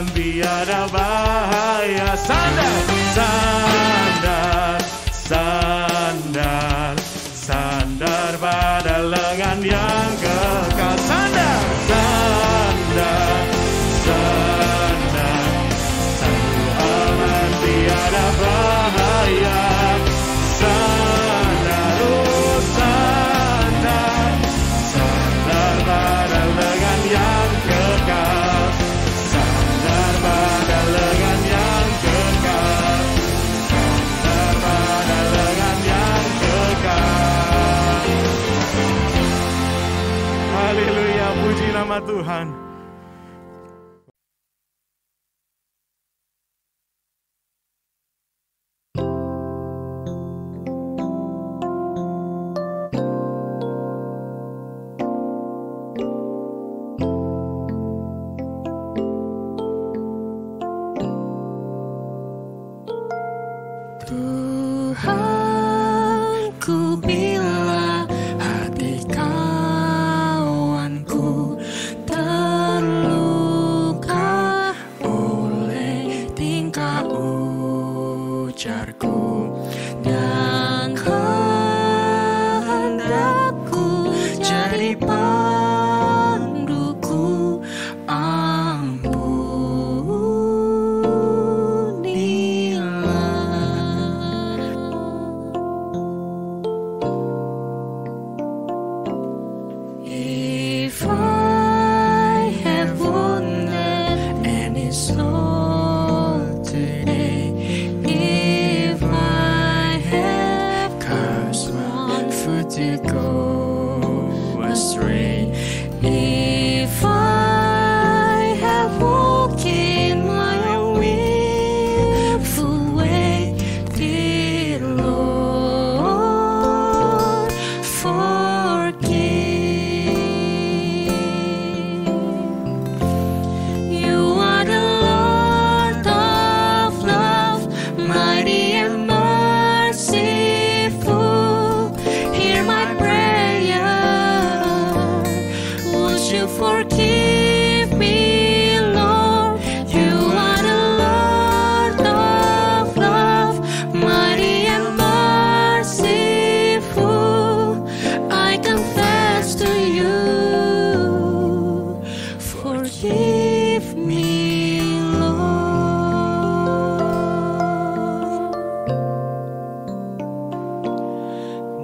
aman, tiada bahaya. Sandar, sandar, sandar, sandar pada lengan yang kekal. Sandar, sandar, sandar, selalu aman, tiada bahaya. Sandar, oh sandar, sandar pada lengan yang kekal. Sandar pada lengan yang kekal. Sandar pada lengan yang kekal. Haleluya, puji nama Tuhan. Tuhanku, bila hati kawanku terluka oleh tingkah ujarku dan kehendakku jadi panduku, if I have wounded any soul today, if I have caused one foot to go astray, if I have walked in my willful way, dear Lord, forgive. You are the Lord of love, mighty and merciful. Hear my prayer. Would you forgive me, Lord? You are the Lord of love, mighty and merciful. I confess to you, forgive me, Lord.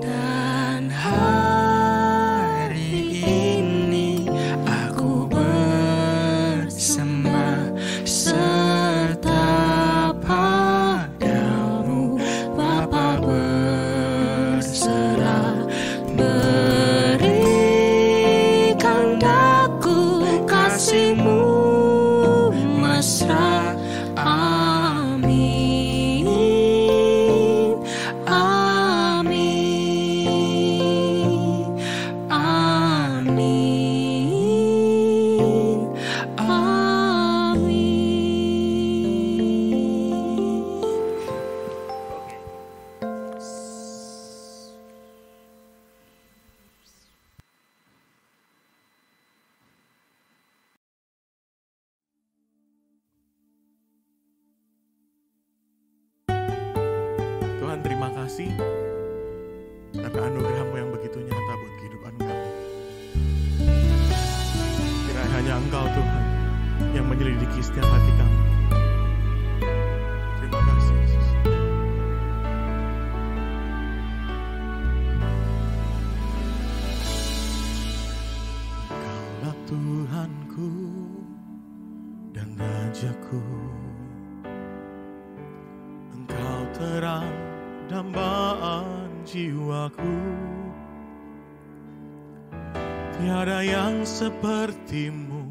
Dan hari ini aku bersembah serta padamu, Bapa, berserah. Berikan daku kasih-Mu mesra. Amin, amin, amin, amin. Tuhan, terima kasih karena anugerah-Mu yang begitu nyata buat kehidupan kami. Kiranya hanya Engkau Tuhan yang menyelidiki setiap hati kami. Terima kasih Yesus. Engkaulah Tuhanku dan Rajaku. Engkau terang dambaan jiwaku. Tiada yang seperti-Mu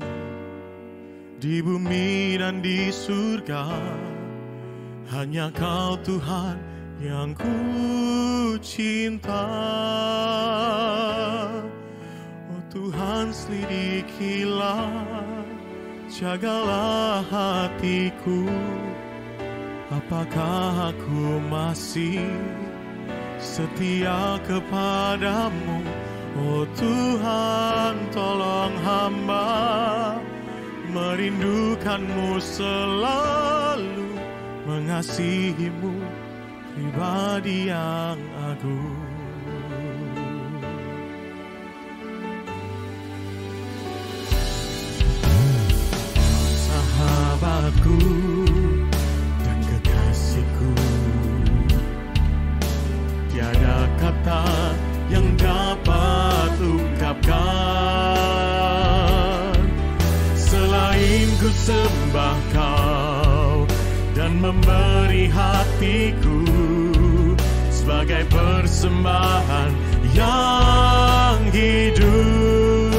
di bumi dan di surga. Hanya Kau Tuhan yang ku cinta. Oh Tuhan, selidikilah, jagalah hatiku. Apakah aku masih setia kepadamu? Oh Tuhan, tolong hamba merindukanmu selalu, mengasihimu pribadi yang agung. Sahabatku dan kekasihku, tiada kata yang dapat ungkapkan selain ku sembah kau dan memberi hatiku sebagai persembahan yang hidup.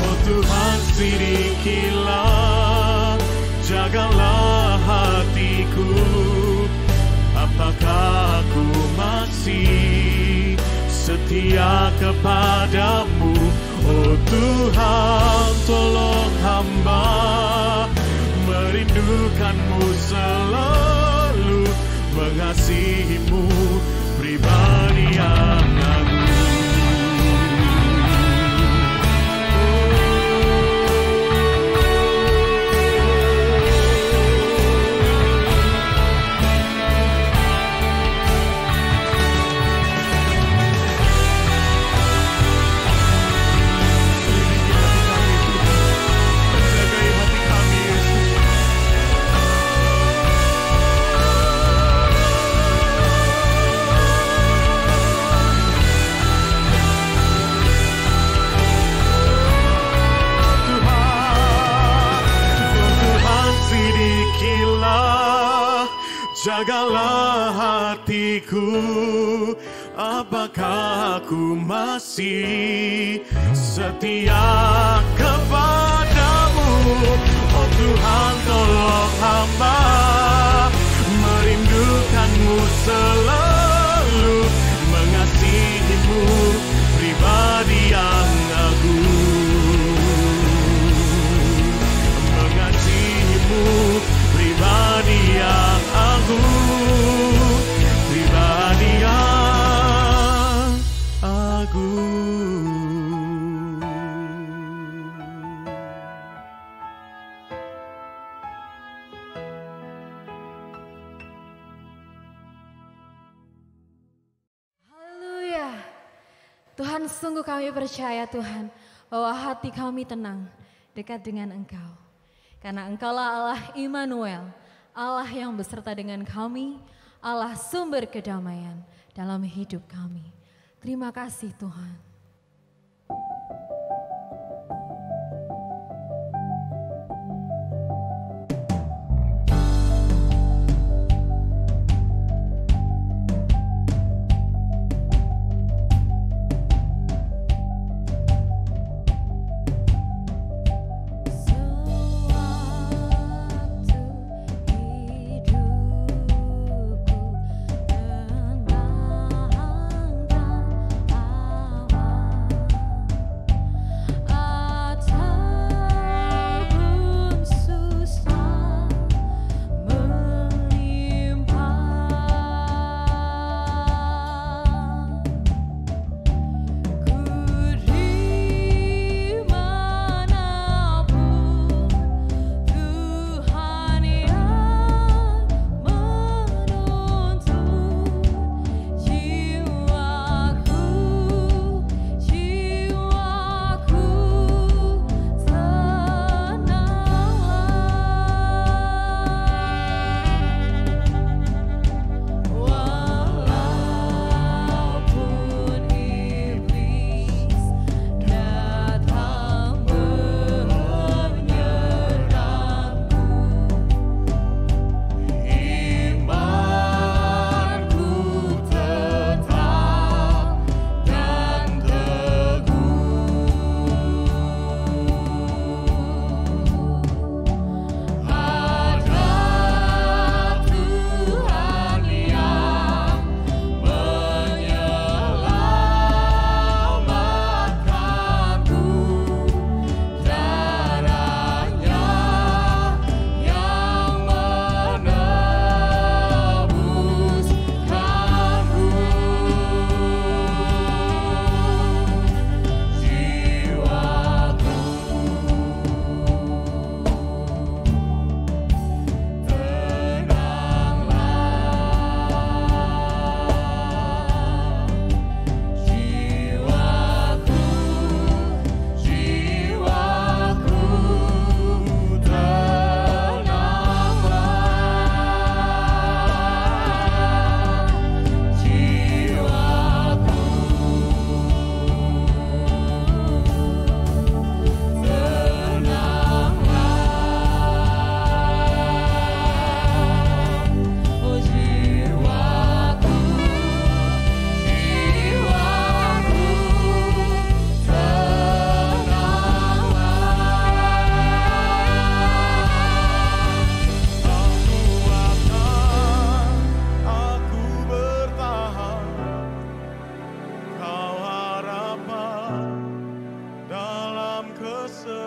Oh Tuhan, sedikilah, jagalah hatiku. Apakah aku masih setia kepadamu? Oh Tuhan, tolong hamba merindukanmu selalu, mengasihimu pribadi yang agung. Jagalah hatiku, apakah aku masih setia kepadamu? Oh Tuhan, tolong hamba merindukanmu selalu, mengasihimu pribadi yang agung, mengasihimu pribadi yang agung, pribadi yang agung. Haleluya. Tuhan, sungguh kami percaya Tuhan bahwa hati kami tenang dekat dengan Engkau. Karena Engkaulah Allah Immanuel, Allah yang beserta dengan kami, Allah sumber kedamaian dalam hidup kami. Terima kasih Tuhan. Hidupku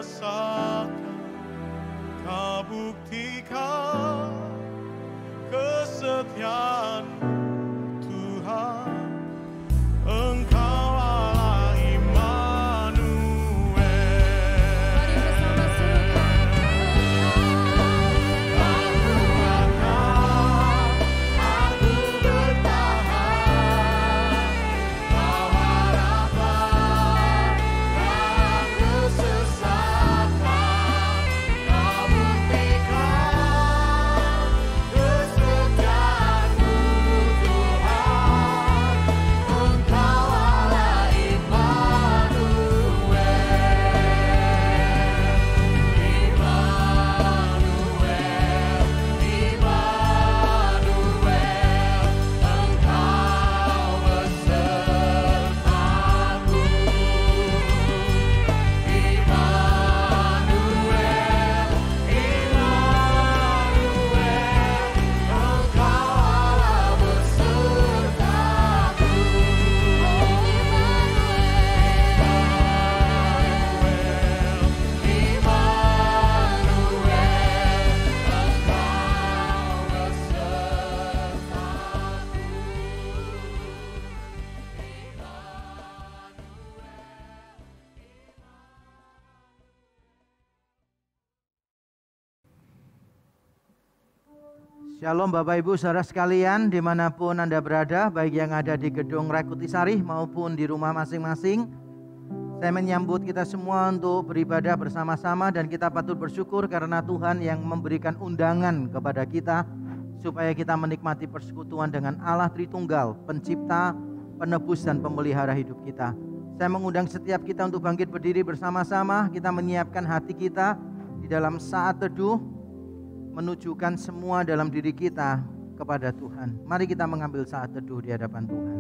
rasakan, Kau buktikan kesetiaan-Mu Tuhan. Engkau Allah Immanuel. Mari bersama serukan Aku akan, aku bertahan. Kau harapan dalam kesesakan. Kau buktikan kesetiaan-Mu Tuhan. Engkau Allah Immanuel. Shalom Bapak Ibu Saudara sekalian dimanapun Anda berada, baik yang ada di gedung Rekutisari maupun di rumah masing-masing. Saya menyambut kita semua untuk beribadah bersama-sama dan kita patut bersyukur karena Tuhan yang memberikan undangan kepada kita supaya kita menikmati persekutuan dengan Allah Tritunggal, pencipta, penebus dan pemelihara hidup kita. Saya mengundang setiap kita untuk bangkit berdiri bersama-sama, kita menyiapkan hati kita di dalam saat teduh, menunjukkan semua dalam diri kita kepada Tuhan. Mari kita mengambil saat teduh di hadapan Tuhan.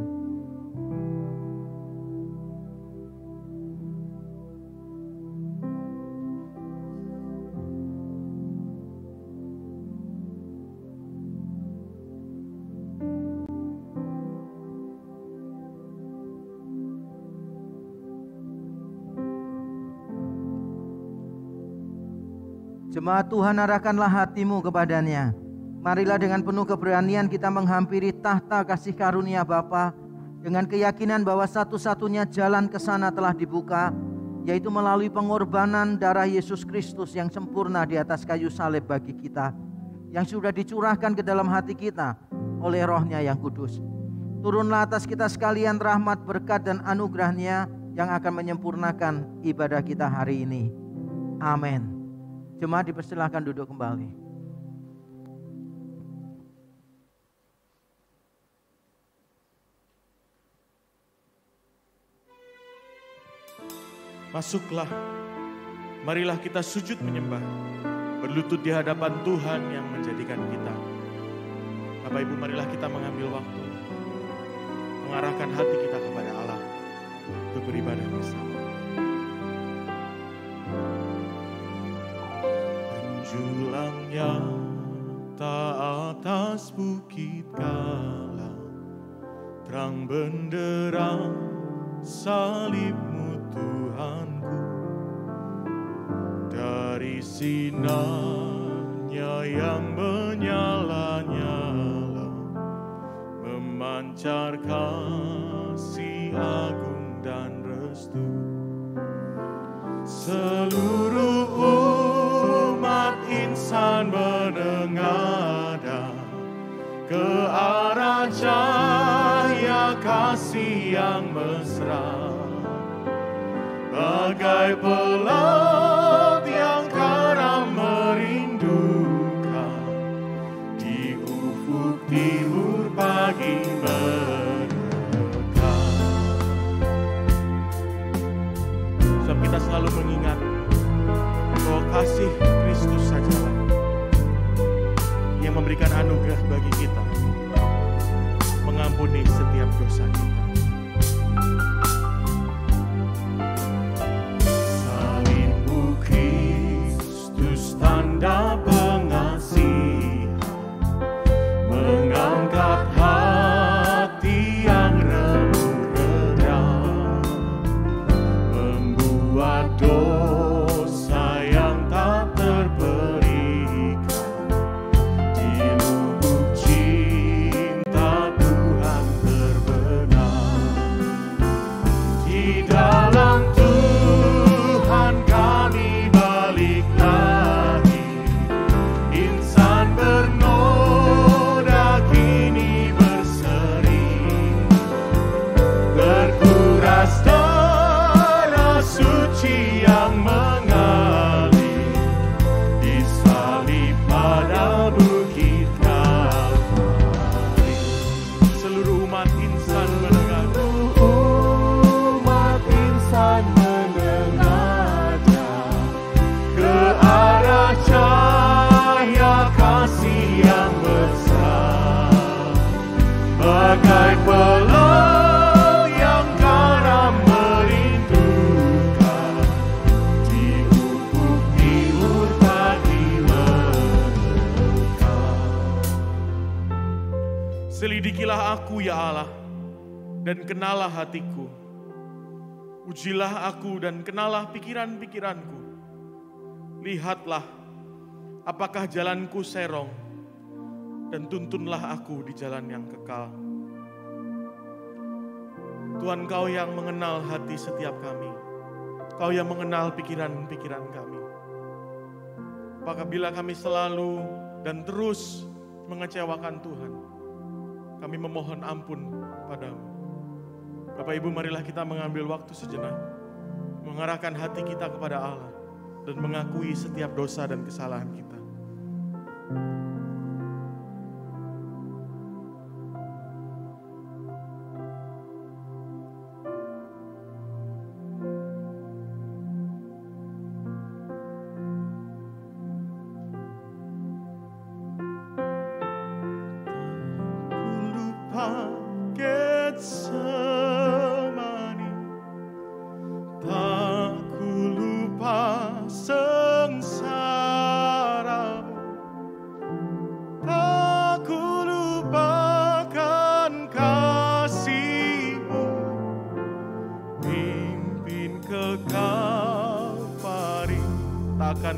Jemaat Tuhan, arahkanlah hatimu kepadanya. Marilah dengan penuh keberanian kita menghampiri tahta kasih karunia Bapa dengan keyakinan bahwa satu-satunya jalan ke sana telah dibuka, yaitu melalui pengorbanan darah Yesus Kristus yang sempurna di atas kayu salib bagi kita, yang sudah dicurahkan ke dalam hati kita oleh Roh-Nya yang kudus. Turunlah atas kita sekalian rahmat, berkat dan anugerah-Nya yang akan menyempurnakan ibadah kita hari ini. Amin. Jemaat dipersilakan duduk kembali. Masuklah, marilah kita sujud menyembah, berlutut di hadapan Tuhan yang menjadikan kita. Bapak Ibu, marilah kita mengambil waktu, mengarahkan hati kita kepada Allah untuk beribadah bersama. Menjulang tak atas bukit kala, terang benderang salib-Mu Tuhanku. Dari sinarnya yang menyala-nyala, memancar kasih agung dan restu. Seluruh umat insan menengadah ke arah cahaya kasih yang mesra, bagai pelaut yang karam merindukan di ufuk timur pagi menekan. Sebab kita selalu mengingat bahwa kasih Kristus sajalah yang memberikan anugerah bagi kita, mengampuni setiap dosa kita. Salib-Mu Kristus tanda pengasihan, mengangkat hati yang remuk redam, membuat dosa Selidikilah aku ya Allah, dan kenalah hatiku. Ujilah aku dan kenalah pikiran-pikiranku. Lihatlah, apakah jalanku serong, dan tuntunlah aku di jalan yang kekal. Tuhan, Kau yang mengenal hati setiap kami. Kau yang mengenal pikiran-pikiran kami. Apabila kami selalu dan terus mengecewakan Tuhan, kami memohon ampun padamu. Bapak Ibu, marilah kita mengambil waktu sejenak, mengarahkan hati kita kepada Allah, dan mengakui setiap dosa dan kesalahan kita.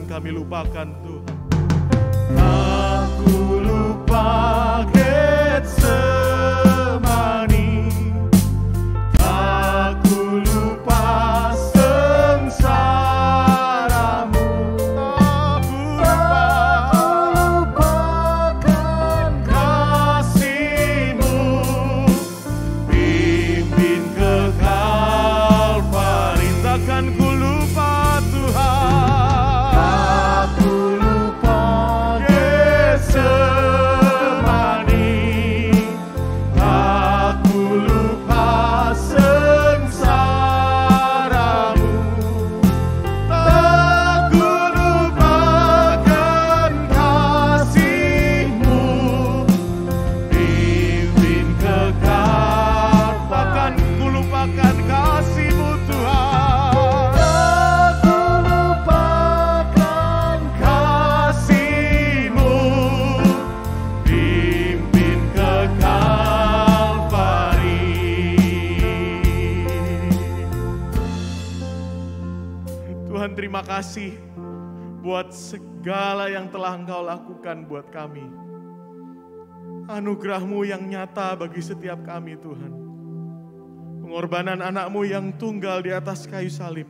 Kami lupakan Tuhan. Aku lupa Getsemani, aku lupa sengsaramu, aku lupakan kasih-Mu, pimpin ke Kalvari. Takkan ku lupa Tuhan. Terima kasih buat segala yang telah Engkau lakukan buat kami. Anugerah-Mu yang nyata bagi setiap kami, Tuhan. Pengorbanan anak-Mu yang tunggal di atas kayu salib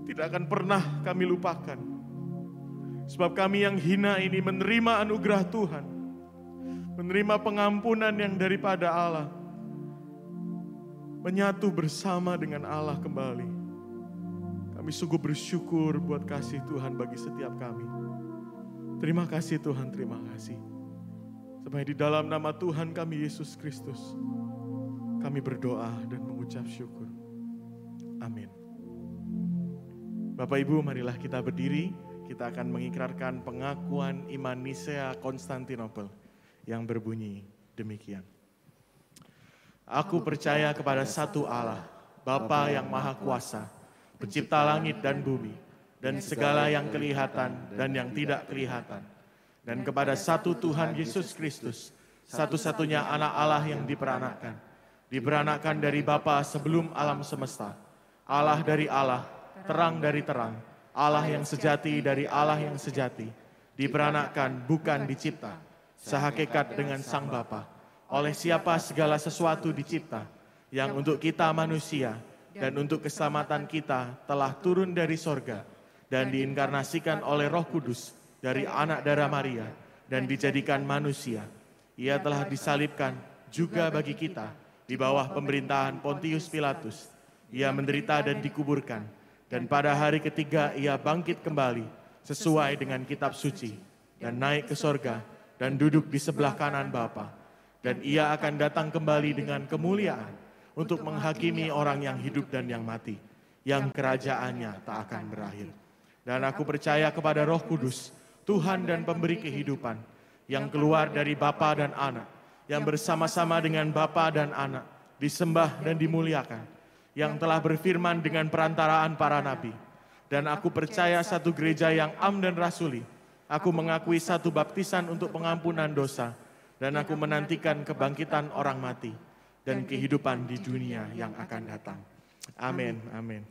tidak akan pernah kami lupakan. Sebab kami yang hina ini menerima anugerah Tuhan, menerima pengampunan yang daripada Allah, menyatu bersama dengan Allah kembali. Kami sungguh bersyukur buat kasih Tuhan bagi setiap kami. Terima kasih Tuhan, terima kasih. Supaya di dalam nama Tuhan kami Yesus Kristus, kami berdoa dan mengucap syukur. Amin. Bapak Ibu, marilah kita berdiri. Kita akan mengikrarkan pengakuan iman Nisea Konstantinopel yang berbunyi demikian. Aku percaya kepada satu Allah, Bapa yang Maha Kuasa, Pencipta langit dan bumi, dan segala yang kelihatan dan yang tidak kelihatan. Dan kepada satu Tuhan Yesus Kristus, satu-satunya anak Allah yang diperanakkan dari Bapa sebelum alam semesta. Allah dari Allah, terang dari terang, Allah yang sejati dari Allah yang sejati. Diperanakkan bukan dicipta, sehakikat dengan Sang Bapa. Oleh siapa segala sesuatu dicipta, yang untuk kita manusia, dan untuk keselamatan kita telah turun dari sorga dan diinkarnasikan oleh Roh Kudus dari anak darah Maria dan dijadikan manusia. Ia telah disalibkan juga bagi kita di bawah pemerintahan Pontius Pilatus. Ia menderita dan dikuburkan, dan pada hari ketiga ia bangkit kembali sesuai dengan kitab suci dan naik ke sorga dan duduk di sebelah kanan Bapa. Dan ia akan datang kembali dengan kemuliaan untuk menghakimi orang yang hidup dan yang mati, yang kerajaannya tak akan berakhir. Dan aku percaya kepada Roh Kudus, Tuhan dan pemberi kehidupan, yang keluar dari Bapa dan Anak, yang bersama-sama dengan Bapa dan Anak, disembah dan dimuliakan, yang telah berfirman dengan perantaraan para nabi. Dan aku percaya satu gereja yang am dan rasuli. Aku mengakui satu baptisan untuk pengampunan dosa, Dan aku menantikan kebangkitan orang mati dan kehidupan di dunia yang akan datang. Amin, amin.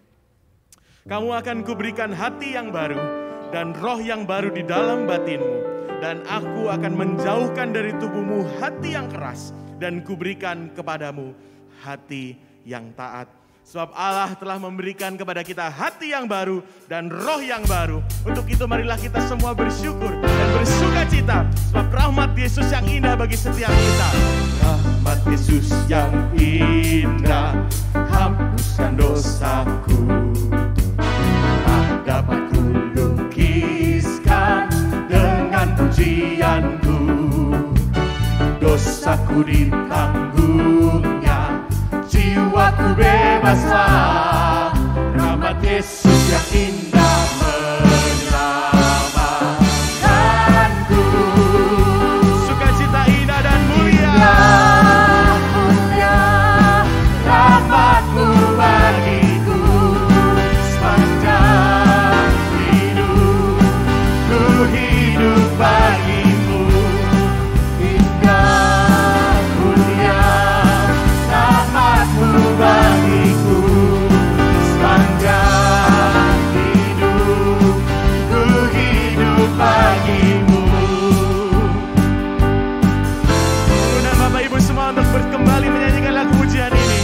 Kamu akan kuberikan hati yang baru dan roh yang baru di dalam batinmu. Dan aku akan menjauhkan dari tubuhmu hati yang keras dan kuberikan kepadamu hati yang taat. Sebab Allah telah memberikan kepada kita hati yang baru dan roh yang baru. Untuk itu marilah kita semua bersyukur dan bersuka cita. Sebab rahmat Yesus yang indah bagi setiap kita. Rahmat Yesus yang indah hapuskan dosaku. Tak dapat ku lukiskan dengan pujianku. Dosaku ditanggungnya, jiwaku bebaslah. Rahmat Yesus yang indah menyelamatkanku. Sukacita indah dan mulia, rahmat-Mu bagiku. Sepanjang hidup, ku hidup bagimu. Indah mulia, rahmat-Mu bagiku. Sepanjang hidup, ku hidup bagimu. Undang Bapak Ibu semua untuk kembali menyanyikan lagu pujian ini.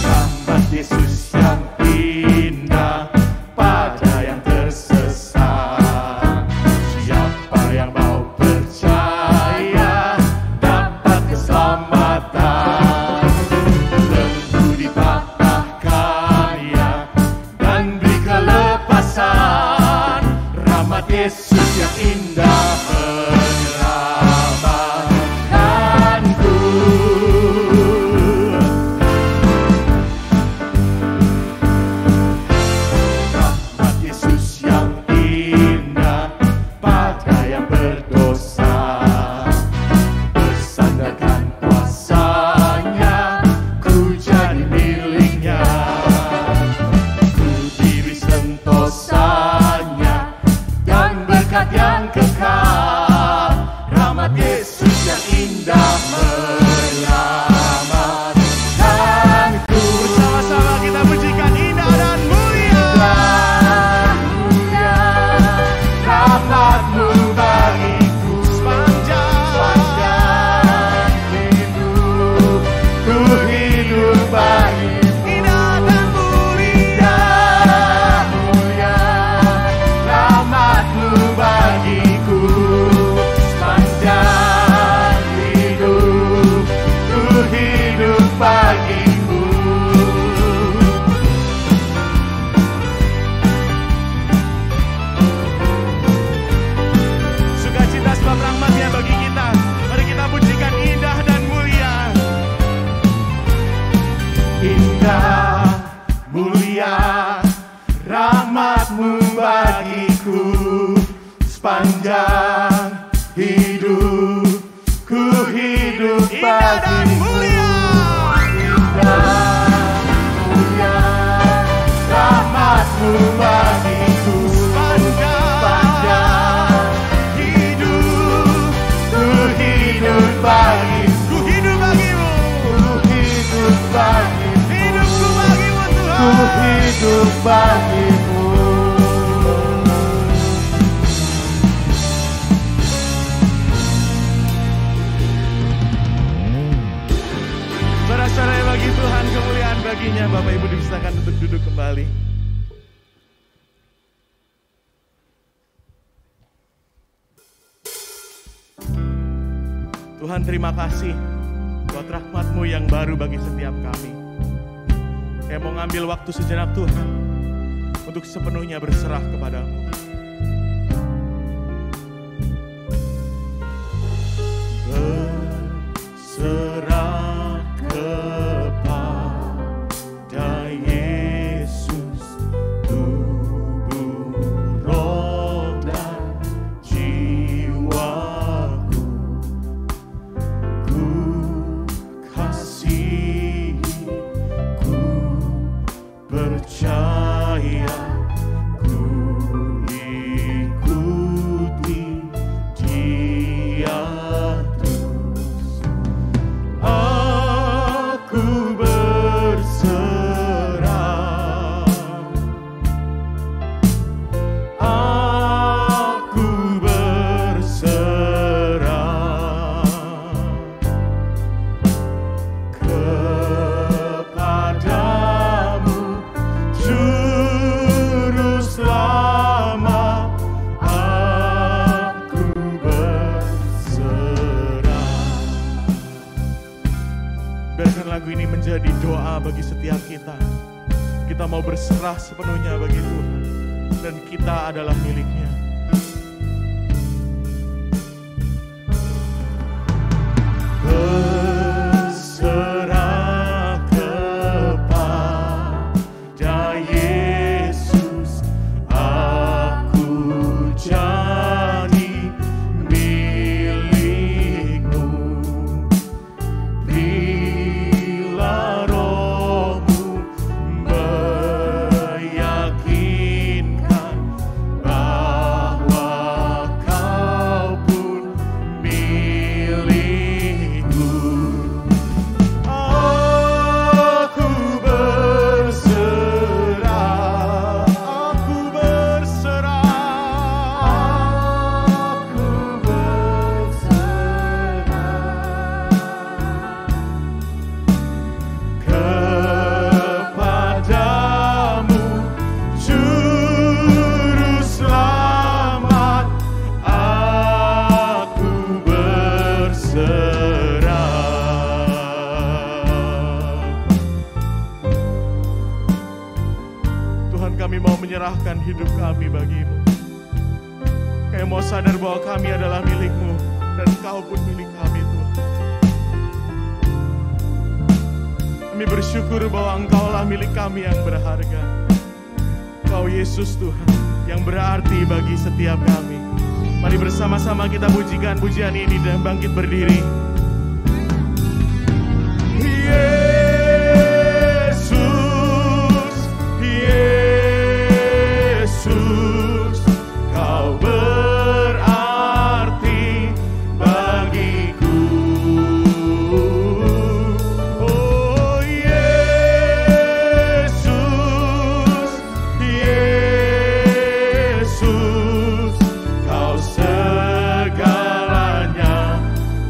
Rahmat Yesus yang indah pada yang tersesat. Siapa yang mau percaya dapat keselamatan. Lembu dipatahkannya dan beri kelepasan. Rahmat Yesus yang indah menyelamatkanku. Rahmat Yesus yang indah pada yang berdosa. Bersandarkan kuasanya, ku jadi miliknya. Ku diri sentosanya dan berkat yang kekal. Rahmat Yesus yang indah menyelamatkanku. Bersama-sama kita pujikan indah dan mulia. Rahmat-Mu bagiku. Sepanjang hidup, ku hidup bagimu. Indah dan mulia, rahmat-Mu bagiku. Sepanjang hidup, ku hidup bagimu. Sukacita sebab rahmat-Nya bagi kita. Mari kita pujikan indah dan mulia. Indah, mulia, rahmat-Mu bagiku. Sepanjang hidup, ku hidup bagimu. Indah, mulia, rahmat-Mu bagiku. Sepanjang hidup, ku hidup bagimu. Ku hidup bagimu. Ku hidup bagimu. Hidupku bagimu Tuhan. Ku hidup bagimu. Saudara bagi Tuhan, kemuliaan baginya. Bapak Ibu dipersilakan untuk duduk kembali. Tuhan, terima kasih buat rahmat-Mu yang baru bagi setiap kami. Saya mau ngambil waktu sejenak Tuhan untuk sepenuhnya berserah kepada-Mu. Berserah kepada Yesus, tubuh, roh, dan jiwaku. Ku kasihi, ku percaya, ku setiap kita. Kita mau berserah sepenuhnya bagi Tuhan. Dan kita adalah milik-Nya. Berserah kepada Yesus, aku jadi milik-Mu. Bila Roh-Mu meyakinkan bahwa Kau pun milik-Ku, aku berserah, aku berserah, aku kepadamu, Juru Selamat, aku berserah. Tuhan, kami mau menyerahkan hidup kami bagi-Mu. Kami mau sadar bahwa kami adalah milik-Mu dan Kau pun milik kami, Tuhan. Kami bersyukur bahwa Engkaulah milik kami yang berharga. Kau Yesus Tuhan yang berarti bagi setiap kami. Mari bersama-sama kita pujikan pujian ini dan bangkit berdiri. Yesus, Yesus, Kau berarti bagiku. Oh Yesus, Yesus, Kau segalanya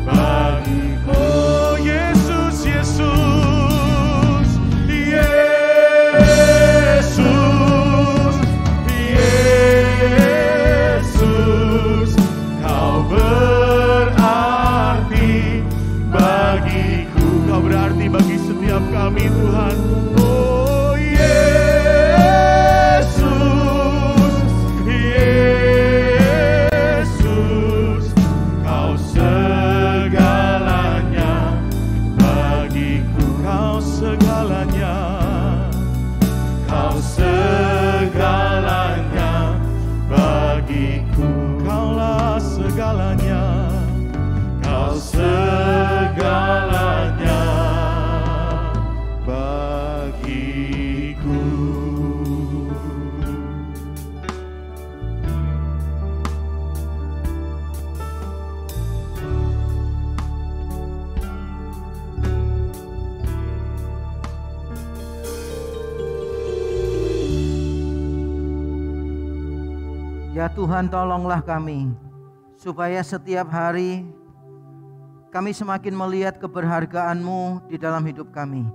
bagiku. Oh Yesus, Yesus, Yesus, Yesus, Kau berarti bagiku. Kau berarti bagi setiap kami, Tuhan. Oh Yesus, Yesus, Kau segalanya bagiku. Kau segalanya, Kau segalanya bagiku. Kaulah segalanya, Kau segalanya bagiku. Ya Tuhan, tolonglah kami supaya setiap hari kami semakin melihat keberhargaan-Mu di dalam hidup kami,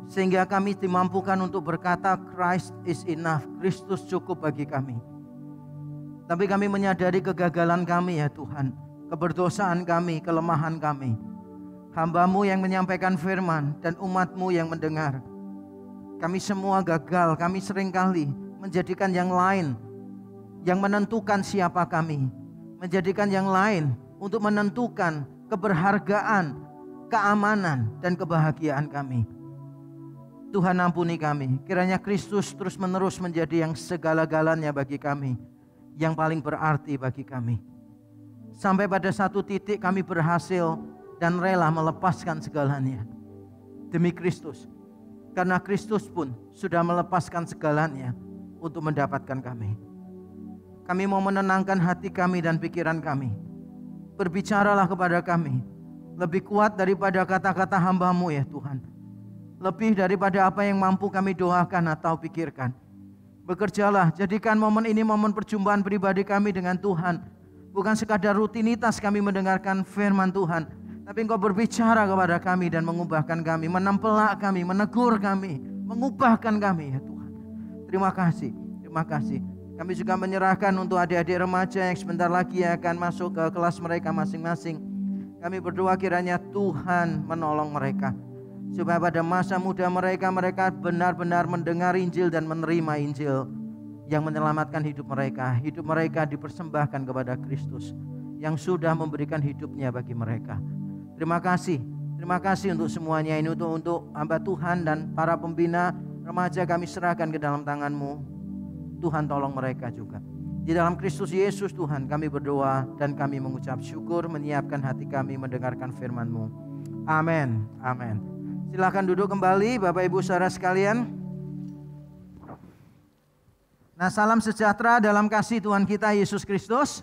sehingga kami dimampukan untuk berkata Christ is enough, Kristus cukup bagi kami. Tapi kami menyadari kegagalan kami ya Tuhan, keberdosaan kami, kelemahan kami. Hamba-Mu yang menyampaikan firman dan umat-Mu yang mendengar. Kami semua gagal, kami seringkali menjadikan yang lain yang menentukan siapa kami, menjadikan yang lain untuk menentukan keberhargaan, keamanan, dan kebahagiaan kami. Tuhan ampuni kami, kiranya Kristus terus menerus menjadi yang segala-galanya bagi kami, yang paling berarti bagi kami. Sampai pada satu titik kami berhasil dan rela melepaskan segalanya demi Kristus, karena Kristus pun sudah melepaskan segalanya untuk mendapatkan kami. Kami mau menenangkan hati kami dan pikiran kami. Berbicaralah kepada kami lebih kuat daripada kata-kata hamba-Mu ya Tuhan, lebih daripada apa yang mampu kami doakan atau pikirkan. Bekerjalah, jadikan momen ini momen perjumpaan pribadi kami dengan Tuhan. Bukan sekadar rutinitas kami mendengarkan firman Tuhan, tapi Engkau berbicara kepada kami dan mengubahkan kami, menempelak kami, menegur kami, mengubahkan kami ya Tuhan. Terima kasih, terima kasih. Kami juga menyerahkan untuk adik-adik remaja yang sebentar lagi akan masuk ke kelas mereka masing-masing. Kami berdoa kiranya Tuhan menolong mereka. Supaya pada masa muda mereka benar-benar mendengar Injil dan menerima Injil yang menyelamatkan hidup mereka. Hidup mereka dipersembahkan kepada Kristus yang sudah memberikan hidupnya bagi mereka. Terima kasih untuk semuanya ini, untuk hamba Tuhan dan para pembina remaja kami serahkan ke dalam tangan-Mu. Tuhan tolong mereka juga. Di dalam Kristus Yesus Tuhan kami berdoa dan kami mengucap syukur, menyiapkan hati kami mendengarkan firman-Mu. Amin. Amin. Silakan duduk kembali Bapak Ibu saudara sekalian. Nah, salam sejahtera dalam kasih Tuhan kita Yesus Kristus.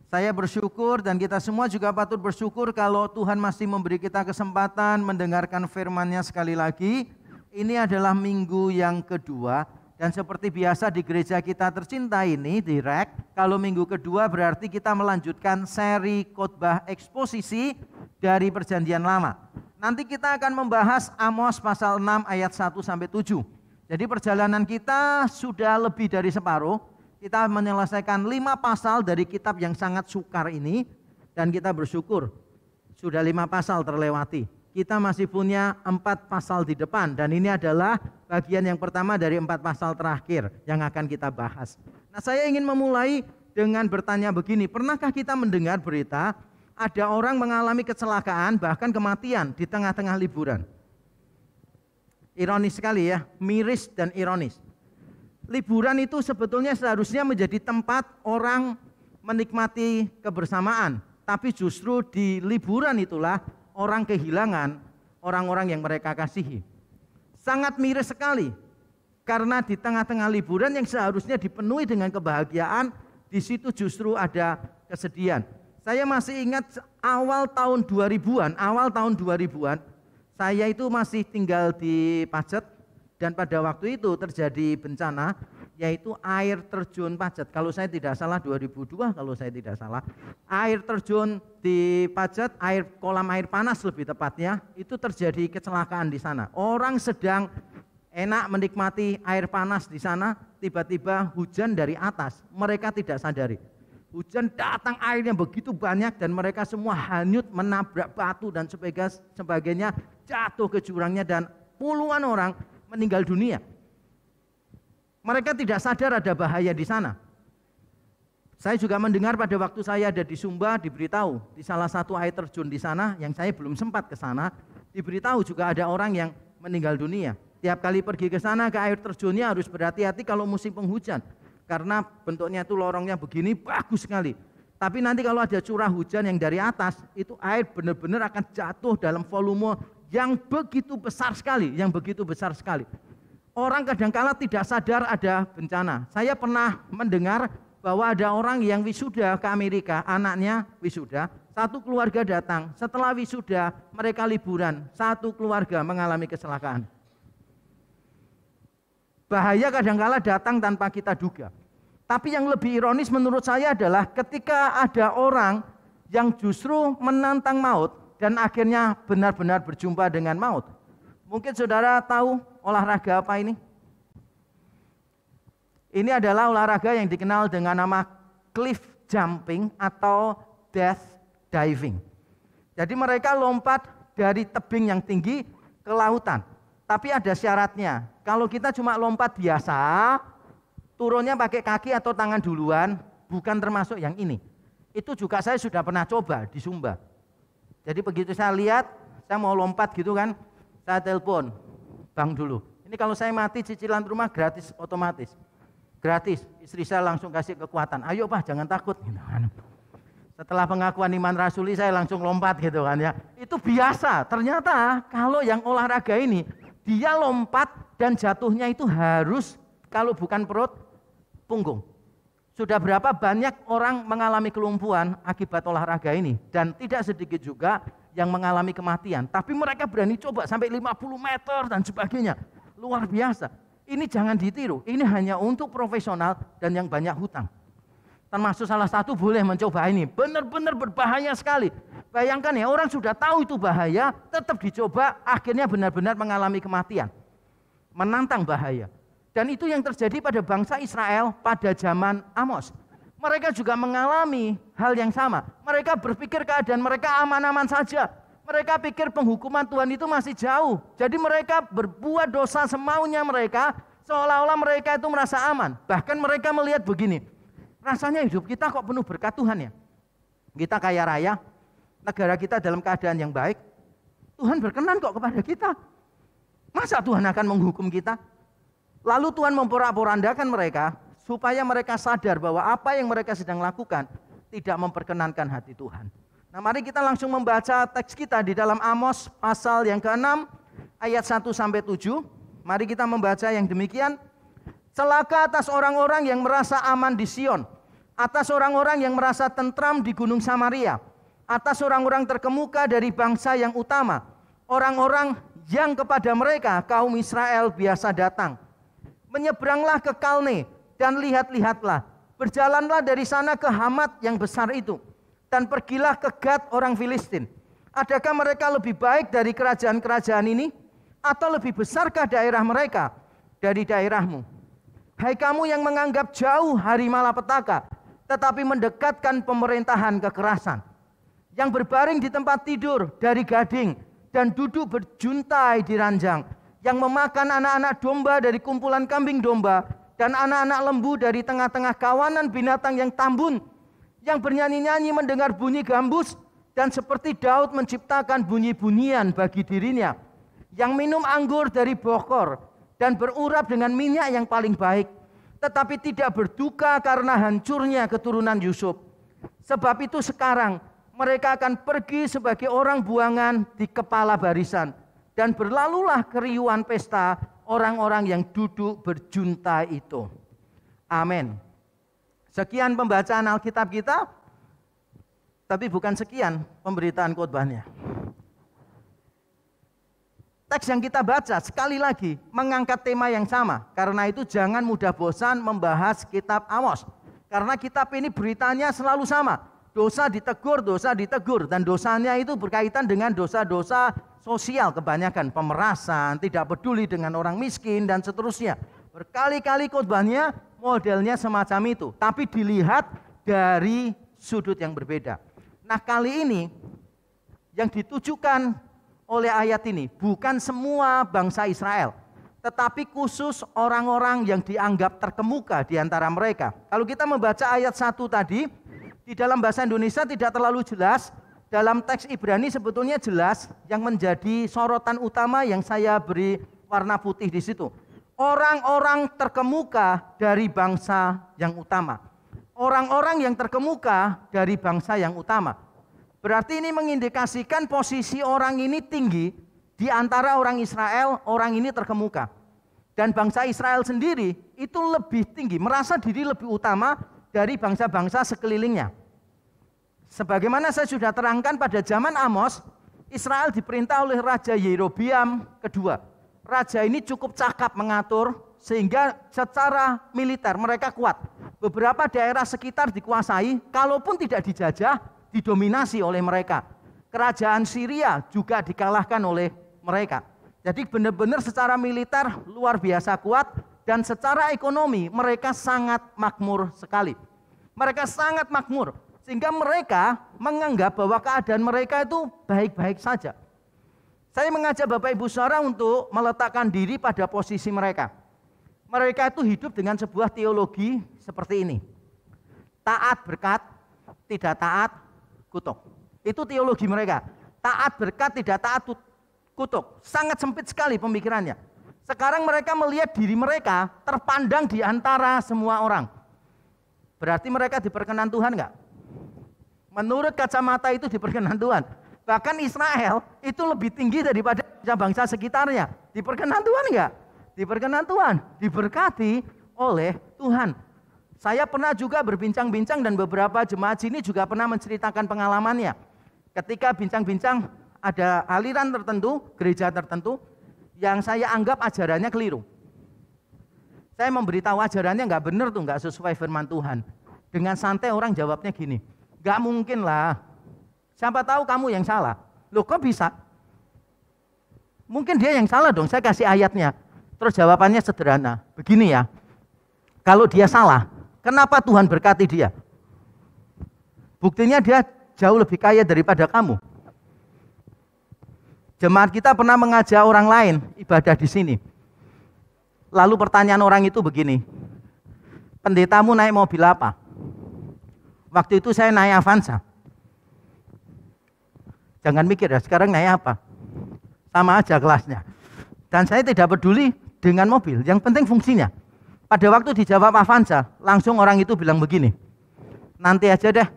Saya bersyukur dan kita semua juga patut bersyukur kalau Tuhan masih memberi kita kesempatan mendengarkan firman-Nya sekali lagi. Ini adalah minggu yang kedua. Dan seperti biasa di gereja kita tercinta ini, di REK, kalau minggu kedua berarti kita melanjutkan seri khotbah eksposisi dari Perjanjian Lama. Nanti kita akan membahas Amos pasal 6 ayat 1-7. Jadi perjalanan kita sudah lebih dari separuh. Kita menyelesaikan 5 pasal dari kitab yang sangat sukar ini. Dan kita bersyukur sudah 5 pasal terlewati. Kita masih punya 4 pasal di depan, dan ini adalah bagian yang pertama dari 4 pasal terakhir yang akan kita bahas. Nah, saya ingin memulai dengan bertanya begini, pernahkah kita mendengar berita ada orang mengalami kecelakaan bahkan kematian di tengah-tengah liburan? Ironis sekali ya, miris dan ironis. Liburan itu sebetulnya seharusnya menjadi tempat orang menikmati kebersamaan, tapi justru di liburan itulah orang kehilangan orang-orang yang mereka kasihi. Sangat miris sekali, karena di tengah-tengah liburan yang seharusnya dipenuhi dengan kebahagiaan, di situ justru ada kesedihan. Saya masih ingat awal tahun 2000-an, saya itu masih tinggal di Pacet, dan pada waktu itu terjadi bencana, yaitu air terjun Pacet. Kalau saya tidak salah 2002, air terjun di Pacet, kolam air panas lebih tepatnya, itu terjadi kecelakaan di sana. Orang sedang enak menikmati air panas di sana, tiba-tiba hujan dari atas, mereka tidak sadari. Hujan datang, airnya begitu banyak dan mereka semua hanyut, menabrak batu dan sebagainya, jatuh ke jurangnya dan puluhan orang meninggal dunia. Mereka tidak sadar ada bahaya di sana. Saya juga mendengar pada waktu saya ada di Sumba, diberitahu di salah satu air terjun di sana, yang saya belum sempat ke sana, diberitahu juga ada orang yang meninggal dunia. Tiap kali pergi ke sana ke air terjunnya harus berhati-hati kalau musim penghujan, karena bentuknya itu lorongnya begini, bagus sekali. Tapi nanti kalau ada curah hujan yang dari atas, itu air benar-benar akan jatuh dalam volume yang begitu besar sekali, Orang kadangkala tidak sadar ada bencana. Saya pernah mendengar bahwa ada orang yang wisuda ke Amerika, anaknya wisuda, satu keluarga datang, setelah wisuda mereka liburan, satu keluarga mengalami kecelakaan. Bahaya kadangkala datang tanpa kita duga. Tapi yang lebih ironis menurut saya adalah ketika ada orang yang justru menantang maut dan akhirnya benar-benar berjumpa dengan maut. Mungkin saudara tahu olahraga apa ini? Ini adalah olahraga yang dikenal dengan nama cliff jumping atau death diving. Jadi mereka lompat dari tebing yang tinggi ke lautan. Tapi ada syaratnya. Kalau kita cuma lompat biasa, turunnya pakai kaki atau tangan duluan, bukan termasuk yang ini. Itu juga saya sudah pernah coba di Sumba. Jadi begitu saya lihat, saya mau lompat gitu kan, saya telepon, Bang dulu. Ini kalau saya mati cicilan rumah gratis otomatis. Gratis, istri saya langsung kasih kekuatan. Ayo Pak, jangan takut. Setelah pengakuan iman rasuli saya langsung lompat gitu kan ya. Itu biasa. Ternyata kalau yang olahraga ini, dia lompat dan jatuhnya itu harus, kalau bukan perut, punggung. Sudah berapa banyak orang mengalami kelumpuhan akibat olahraga ini. Dan tidak sedikit juga yang mengalami kematian. Tapi mereka berani coba sampai 50 meter dan sebagainya. Luar biasa. Ini jangan ditiru. Ini hanya untuk profesional dan yang banyak hutang. Termasuk salah satu boleh mencoba ini. Benar-benar berbahaya sekali. Bayangkan ya, orang sudah tahu itu bahaya, tetap dicoba, akhirnya benar-benar mengalami kematian. Menantang bahaya. Dan itu yang terjadi pada bangsa Israel pada zaman Amos. Mereka juga mengalami hal yang sama. Mereka berpikir keadaan mereka aman-aman saja. Mereka pikir penghukuman Tuhan itu masih jauh. Jadi mereka berbuat dosa semaunya mereka, seolah-olah mereka itu merasa aman. Bahkan mereka melihat begini, rasanya hidup kita kok penuh berkat Tuhan ya. Kita kaya raya, negara kita dalam keadaan yang baik. Tuhan berkenan kok kepada kita. Masa Tuhan akan menghukum kita? Lalu Tuhan memporak-porandakan mereka, supaya mereka sadar bahwa apa yang mereka sedang lakukan tidak memperkenankan hati Tuhan. Nah, mari kita langsung membaca teks kita di dalam Amos pasal yang ke-6 ayat 1-7. Mari kita membaca yang demikian. Celaka atas orang-orang yang merasa aman di Sion, atas orang-orang yang merasa tentram di Gunung Samaria, atas orang-orang terkemuka dari bangsa yang utama, orang-orang yang kepada mereka kaum Israel biasa datang. Menyeberanglah ke Kalne dan lihat-lihatlah, berjalanlah dari sana ke Hamat yang besar itu, dan pergilah ke Gad orang Filistin. Adakah mereka lebih baik dari kerajaan-kerajaan ini? Atau lebih besarkah daerah mereka dari daerahmu? Hai kamu yang menganggap jauh hari malapetaka, tetapi mendekatkan pemerintahan kekerasan. Yang berbaring di tempat tidur dari gading, dan duduk berjuntai di ranjang. Yang memakan anak-anak domba dari kumpulan kambing domba, dan anak-anak lembu dari tengah-tengah kawanan binatang yang tambun. Yang bernyanyi-nyanyi mendengar bunyi gambus, dan seperti Daud menciptakan bunyi-bunyian bagi dirinya. Yang minum anggur dari bokor, dan berurap dengan minyak yang paling baik, tetapi tidak berduka karena hancurnya keturunan Yusuf. Sebab itu sekarang mereka akan pergi sebagai orang buangan di kepala barisan, dan berlalulah keriuhan pesta orang-orang yang duduk berjunta itu. Amin. Sekian pembacaan Alkitab kita, tapi bukan sekian pemberitaan khotbahnya. Teks yang kita baca sekali lagi mengangkat tema yang sama. Karena itu jangan mudah bosan membahas kitab Amos. Karena kitab ini beritanya selalu sama. Dosa ditegur, dan dosanya itu berkaitan dengan dosa-dosa sosial kebanyakan. Pemerasan, tidak peduli dengan orang miskin, dan seterusnya. Berkali-kali khotbahnya modelnya semacam itu. Tapi dilihat dari sudut yang berbeda. Nah, kali ini yang ditujukan oleh ayat ini bukan semua bangsa Israel, tetapi khusus orang-orang yang dianggap terkemuka di antara mereka. Kalau kita membaca ayat 1 tadi, di dalam bahasa Indonesia tidak terlalu jelas, dalam teks Ibrani sebetulnya jelas. Yang menjadi sorotan utama yang saya beri warna putih di situ. Orang-orang terkemuka dari bangsa yang utama. Orang-orang yang terkemuka dari bangsa yang utama. Berarti ini mengindikasikan posisi orang ini tinggi di antara orang Israel, orang ini terkemuka. Dan bangsa Israel sendiri itu lebih tinggi, merasa diri lebih utama dari bangsa-bangsa sekelilingnya. Sebagaimana saya sudah terangkan pada zaman Amos, Israel diperintah oleh Raja Yerobeam kedua. Raja ini cukup cakap mengatur sehingga secara militer mereka kuat. Beberapa daerah sekitar dikuasai, kalaupun tidak dijajah, didominasi oleh mereka. Kerajaan Syria juga dikalahkan oleh mereka. Jadi benar-benar secara militer luar biasa kuat, dan secara ekonomi mereka sangat makmur sekali. Mereka sangat makmur sehingga mereka menganggap bahwa keadaan mereka itu baik-baik saja. Saya mengajak Bapak Ibu Saudara untuk meletakkan diri pada posisi mereka. Mereka itu hidup dengan sebuah teologi seperti ini. Taat berkat, tidak taat kutuk. Itu teologi mereka. Taat berkat, tidak taat kutuk. Sangat sempit sekali pemikirannya. Sekarang mereka melihat diri mereka terpandang di antara semua orang. Berarti mereka diperkenan Tuhan enggak? Menurut kacamata itu diperkenan Tuhan. Bahkan Israel itu lebih tinggi daripada bangsa sekitarnya. Diperkenan Tuhan enggak? Diperkenan Tuhan, diberkati oleh Tuhan. Saya pernah juga berbincang-bincang, dan beberapa jemaat sini juga pernah menceritakan pengalamannya. Ketika bincang-bincang ada aliran tertentu, gereja tertentu yang saya anggap ajarannya keliru. Saya memberitahu ajarannya enggak benar tuh, enggak sesuai firman Tuhan. Dengan santai orang jawabnya gini, enggak mungkin lah. Siapa tahu kamu yang salah. Loh kok bisa? Mungkin dia yang salah dong, saya kasih ayatnya. Terus jawabannya sederhana, begini ya. Kalau dia salah, kenapa Tuhan berkati dia? Buktinya dia jauh lebih kaya daripada kamu. Jemaat kita pernah mengajak orang lain ibadah di sini. Lalu pertanyaan orang itu begini, pendetamu naik mobil apa? Waktu itu saya naik Avanza. Jangan mikir ya, sekarang naik apa? Sama aja kelasnya. Dan saya tidak peduli dengan mobil, yang penting fungsinya. Pada waktu dijawab Avanza, langsung orang itu bilang begini, nanti aja deh,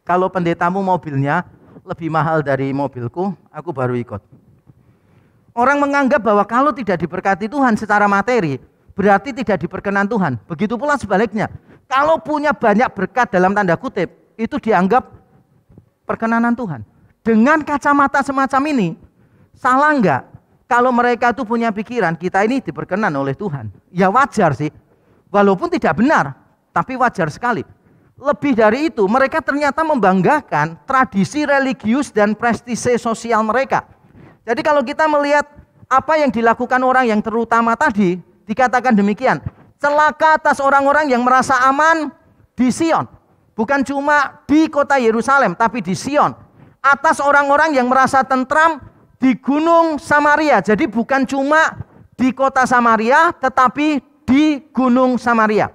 kalau pendetamu mobilnya lebih mahal dari mobilku, aku baru ikut. Orang menganggap bahwa kalau tidak diberkati Tuhan secara materi, berarti tidak diperkenan Tuhan. Begitu pula sebaliknya. Kalau punya banyak berkat dalam tanda kutip, itu dianggap perkenanan Tuhan. Dengan kacamata semacam ini, salah enggak? Kalau mereka itu punya pikiran, kita ini diperkenan oleh Tuhan. Ya wajar sih, walaupun tidak benar, tapi wajar sekali. Lebih dari itu, mereka ternyata membanggakan tradisi religius dan prestise sosial mereka. Jadi kalau kita melihat apa yang dilakukan orang yang terutama tadi, dikatakan demikian, celaka atas orang-orang yang merasa aman di Sion. Bukan cuma di kota Yerusalem, tapi di Sion. Atas orang-orang yang merasa tentram di Gunung Samaria. Jadi bukan cuma di kota Samaria, tetapi di Gunung Samaria.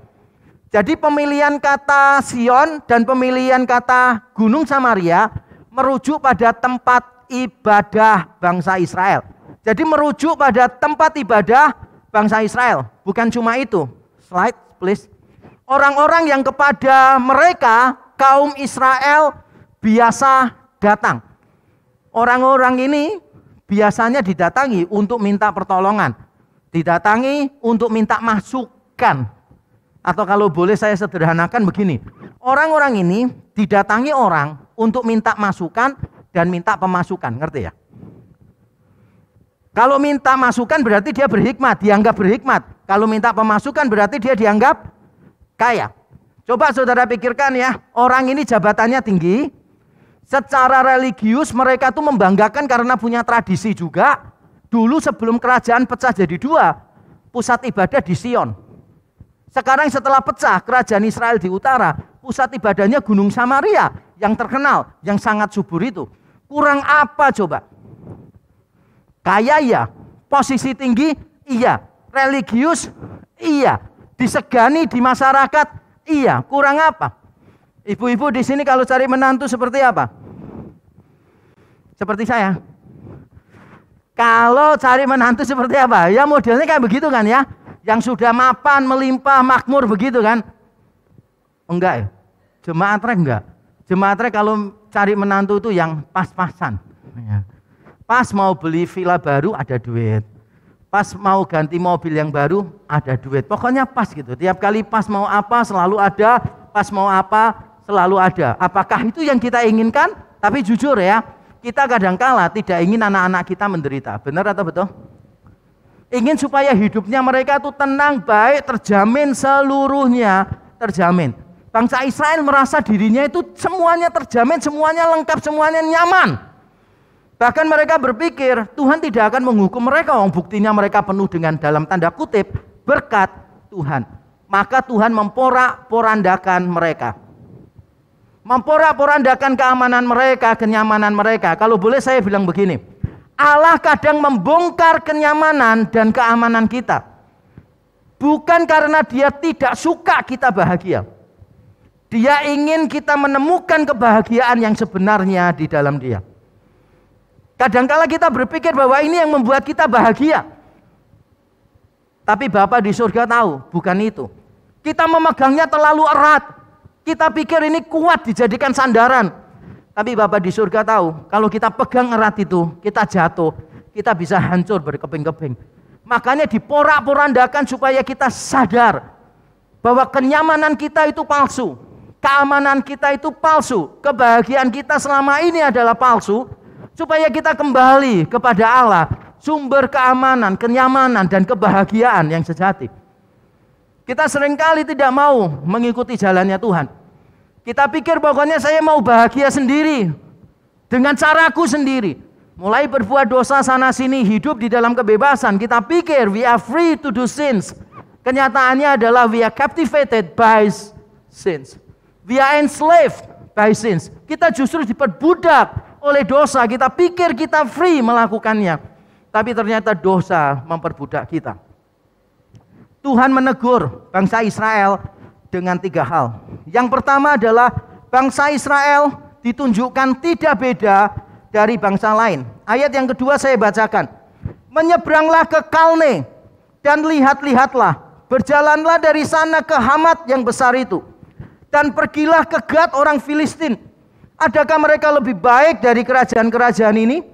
Jadi pemilihan kata Sion dan pemilihan kata Gunung Samaria merujuk pada tempat ibadah bangsa Israel. Jadi merujuk pada tempat ibadah bangsa Israel. Bukan cuma itu. Slide please. Orang-orang yang kepada mereka kaum Israel biasa datang. Orang-orang ini biasanya didatangi untuk minta pertolongan. Didatangi untuk minta masukan. Atau kalau boleh saya sederhanakan begini. Orang-orang ini didatangi orang untuk minta masukan dan minta pemasukan, ngerti ya? Kalau minta masukan berarti dia berhikmat, dianggap berhikmat. Kalau minta pemasukan berarti dia dianggap kaya. Coba saudara pikirkan ya, orang ini jabatannya tinggi. Secara religius mereka tuh membanggakan karena punya tradisi juga. Dulu sebelum kerajaan pecah jadi dua, pusat ibadah di Sion. Sekarang setelah pecah kerajaan Israel di utara, pusat ibadahnya Gunung Samaria yang terkenal, yang sangat subur itu. Kurang apa coba? Kaya iya, posisi tinggi iya, religius iya, disegani di masyarakat iya, kurang apa? Ibu-ibu di sini kalau cari menantu seperti apa? Seperti saya. Kalau cari menantu seperti apa? Ya modelnya kayak begitu kan ya, yang sudah mapan, melimpah, makmur begitu kan? Enggak ya, jemaat rek enggak. Jemaat rek kalau cari menantu itu yang pas-pasan. Pas mau beli villa baru ada duit. Pas mau ganti mobil yang baru ada duit. Pokoknya pas gitu. Tiap kali pas mau apa selalu ada. Pas mau apa selalu ada. Apakah itu yang kita inginkan? Tapi jujur ya, kita kadangkala tidak ingin anak-anak kita menderita. Benar atau betul? Ingin supaya hidupnya mereka itu tenang, baik, terjamin seluruhnya. Terjamin. Bangsa Israel merasa dirinya itu semuanya terjamin, semuanya lengkap, semuanya nyaman. Bahkan mereka berpikir Tuhan tidak akan menghukum mereka. Buktinya mereka penuh dengan dalam tanda kutip berkat Tuhan. Maka Tuhan memporak-porandakan mereka. Memporak-porandakan keamanan mereka, kenyamanan mereka. Kalau boleh saya bilang begini, Allah kadang membongkar kenyamanan dan keamanan kita. Bukan karena dia tidak suka kita bahagia. Dia ingin kita menemukan kebahagiaan yang sebenarnya di dalam dia. Kadangkala kita berpikir bahwa ini yang membuat kita bahagia. Tapi Bapa di surga tahu, bukan itu. Kita memegangnya terlalu erat. Kita pikir ini kuat dijadikan sandaran. Tapi Bapa di surga tahu, kalau kita pegang erat itu, kita jatuh. Kita bisa hancur berkeping-keping. Makanya diporak-porandakan supaya kita sadar bahwa kenyamanan kita itu palsu. Keamanan kita itu palsu. Kebahagiaan kita selama ini adalah palsu. Supaya kita kembali kepada Allah, sumber keamanan, kenyamanan, dan kebahagiaan yang sejati. Kita seringkali tidak mau mengikuti jalannya Tuhan. Kita pikir pokoknya saya mau bahagia sendiri, dengan caraku sendiri. Mulai berbuat dosa sana sini, hidup di dalam kebebasan. Kita pikir we are free to do sins. Kenyataannya adalah we are captivated by sins. We are enslaved by sins. Kita justru diperbudak oleh dosa. Kita pikir kita free melakukannya, tapi ternyata dosa memperbudak kita. Tuhan menegur bangsa Israel dengan 3 hal. Yang pertama adalah bangsa Israel ditunjukkan tidak beda dari bangsa lain. Ayat yang kedua saya bacakan. Menyeberanglah ke Kalne dan lihat-lihatlah, berjalanlah dari sana ke Hamat yang besar itu, dan pergilah ke Gad orang Filistin. Adakah mereka lebih baik dari kerajaan-kerajaan ini,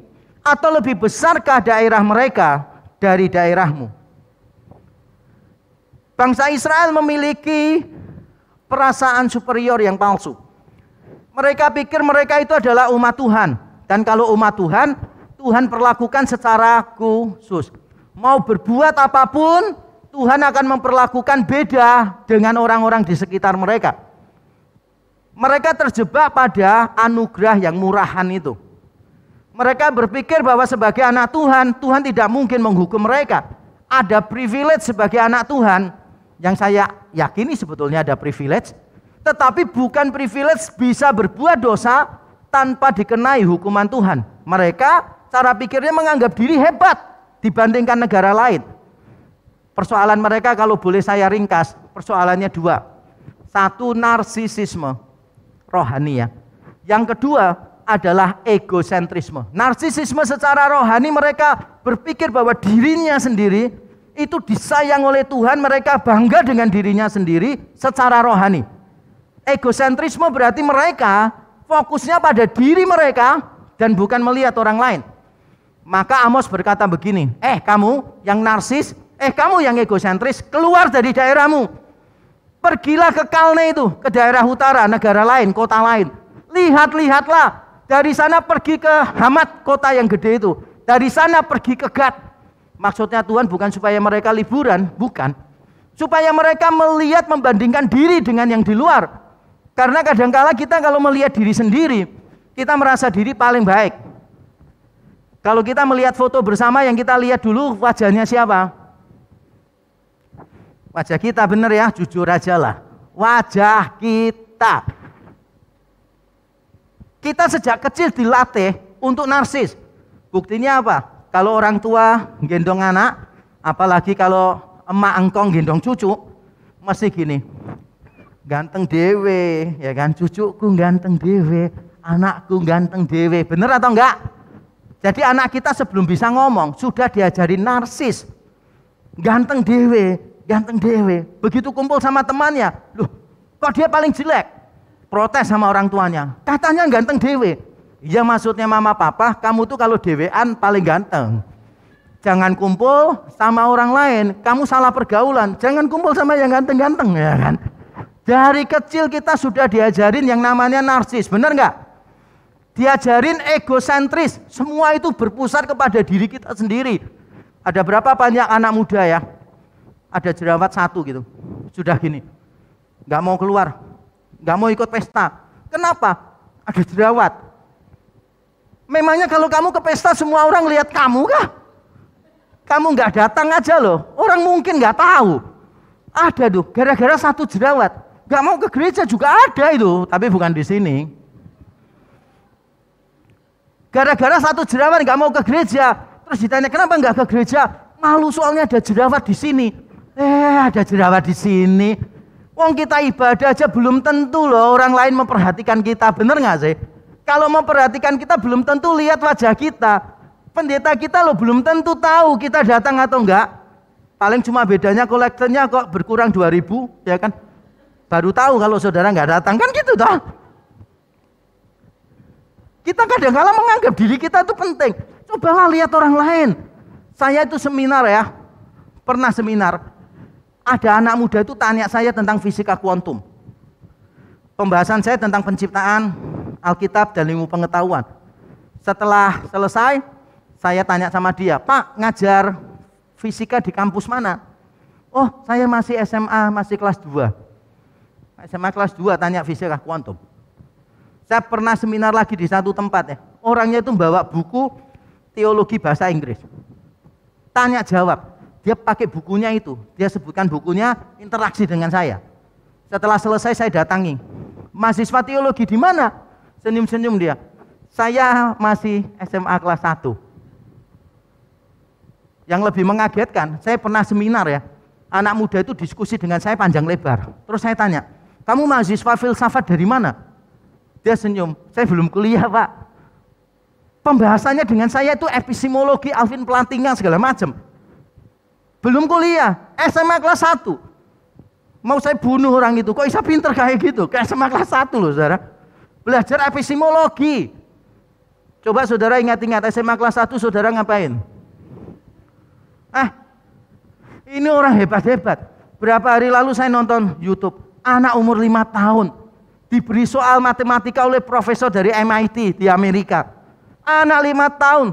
atau lebih besarkah daerah mereka dari daerahmu? Bangsa Israel memiliki perasaan superior yang palsu. Mereka pikir mereka itu adalah umat Tuhan. Dan kalau umat Tuhan, Tuhan perlakukan secara khusus. Mau berbuat apapun, Tuhan akan memperlakukan beda dengan orang-orang di sekitar mereka. Mereka terjebak pada anugerah yang murahan itu. Mereka berpikir bahwa sebagai anak Tuhan, Tuhan tidak mungkin menghukum mereka. Ada privilege sebagai anak Tuhan, yang saya yakini sebetulnya ada privilege, tetapi bukan privilege bisa berbuat dosa tanpa dikenai hukuman Tuhan. Mereka cara pikirnya menganggap diri hebat dibandingkan negara lain. Persoalan mereka kalau boleh saya ringkas, persoalannya 2. 1, narsisisme rohani ya. Yang kedua adalah egosentrisme. Narsisisme secara rohani, mereka berpikir bahwa dirinya sendiri itu disayang oleh Tuhan, mereka bangga dengan dirinya sendiri secara rohani. Egosentrisme berarti mereka fokusnya pada diri mereka dan bukan melihat orang lain. Maka Amos berkata begini, kamu yang narsis, kamu yang egosentris, keluar dari daerahmu. Pergilah ke Kalne itu, ke daerah utara, negara lain, kota lain. Lihat-lihatlah, dari sana pergi ke Hamat, kota yang gede itu. Dari sana pergi ke Gad. Maksudnya Tuhan bukan supaya mereka liburan, bukan. Supaya mereka melihat, membandingkan diri dengan yang di luar. Karena kadangkala kita kalau melihat diri sendiri, kita merasa diri paling baik. Kalau kita melihat foto bersama, yang kita lihat dulu wajahnya siapa? Wajah kita, bener ya, jujur aja lah. Wajah kita. Kita sejak kecil dilatih untuk narsis. Buktinya apa? Kalau orang tua gendong anak, apalagi kalau emak engkong gendong cucu, mesti gini, ganteng dewe, ya kan, cucuku ganteng dewe, anakku ganteng dewe, bener atau enggak? Jadi anak kita sebelum bisa ngomong, sudah diajarin narsis, ganteng dewe, ganteng dewe. Begitu kumpul sama temannya, loh kok dia paling jelek? Protes sama orang tuanya, katanya ganteng dewe. Ya maksudnya mama papa, kamu tuh kalau dewean paling ganteng. Jangan kumpul sama orang lain, kamu salah pergaulan. Jangan kumpul sama yang ganteng-ganteng, ya kan? Dari kecil kita sudah diajarin yang namanya narsis, benar nggak? Diajarin egosentris, semua itu berpusat kepada diri kita sendiri. Ada berapa banyak anak muda ya? Ada jerawat 1 gitu, sudah gini, nggak mau keluar, nggak mau ikut pesta. Kenapa? Ada jerawat. Memangnya kalau kamu ke pesta semua orang lihat kamu kah? Kamu nggak datang aja loh, orang mungkin nggak tahu. Ada tuh, gara-gara 1 jerawat, nggak mau ke gereja juga ada itu, tapi bukan di sini. Gara-gara 1 jerawat nggak mau ke gereja, terus ditanya kenapa nggak ke gereja? Malu soalnya ada jerawat di sini. Ada jerawat di sini. Wong kita ibadah aja belum tentu loh orang lain memperhatikan kita, bener nggak sih? Kalau memperhatikan kita belum tentu lihat wajah kita. Pendeta kita loh belum tentu tahu kita datang atau enggak. Paling cuma bedanya kolektornya kok berkurang 2.000, ya kan? Baru tahu kalau saudara enggak datang, kan gitu toh. Kita kadang-kadang menganggap diri kita itu penting. Cobalah lihat orang lain. Saya itu seminar ya, pernah seminar. Ada anak muda itu tanya saya tentang fisika kuantum. Pembahasan saya tentang penciptaan, Alkitab dan ilmu pengetahuan. Setelah selesai, saya tanya sama dia, Pak, ngajar fisika di kampus mana? Oh, saya masih SMA, masih kelas 2. SMA kelas 2 tanya fisika kuantum. Saya pernah seminar lagi di satu tempat ya. Orangnya itu bawa buku teologi bahasa Inggris. Tanya jawab. Dia pakai bukunya itu. Dia sebutkan bukunya, interaksi dengan saya. Setelah selesai saya datangi. Mahasiswa teologi di mana? Senyum-senyum dia. Saya masih SMA kelas 1. Yang lebih mengagetkan, saya pernah seminar ya. Anak muda itu diskusi dengan saya panjang lebar. Terus saya tanya, kamu mahasiswa filsafat dari mana? Dia senyum, saya belum kuliah Pak. Pembahasannya dengan saya itu epistemologi, Alvin Plantinga segala macam. Belum kuliah, SMA kelas 1. Mau saya bunuh orang itu, kok bisa pinter kayak gitu? Kayak SMA kelas 1 loh saudara. Belajar epistemologi. Coba saudara ingat-ingat SMA kelas 1 saudara ngapain? Ini orang hebat-hebat. Berapa hari lalu saya nonton YouTube. Anak umur 5 tahun. Diberi soal matematika oleh profesor dari MIT di Amerika. Anak 5 tahun.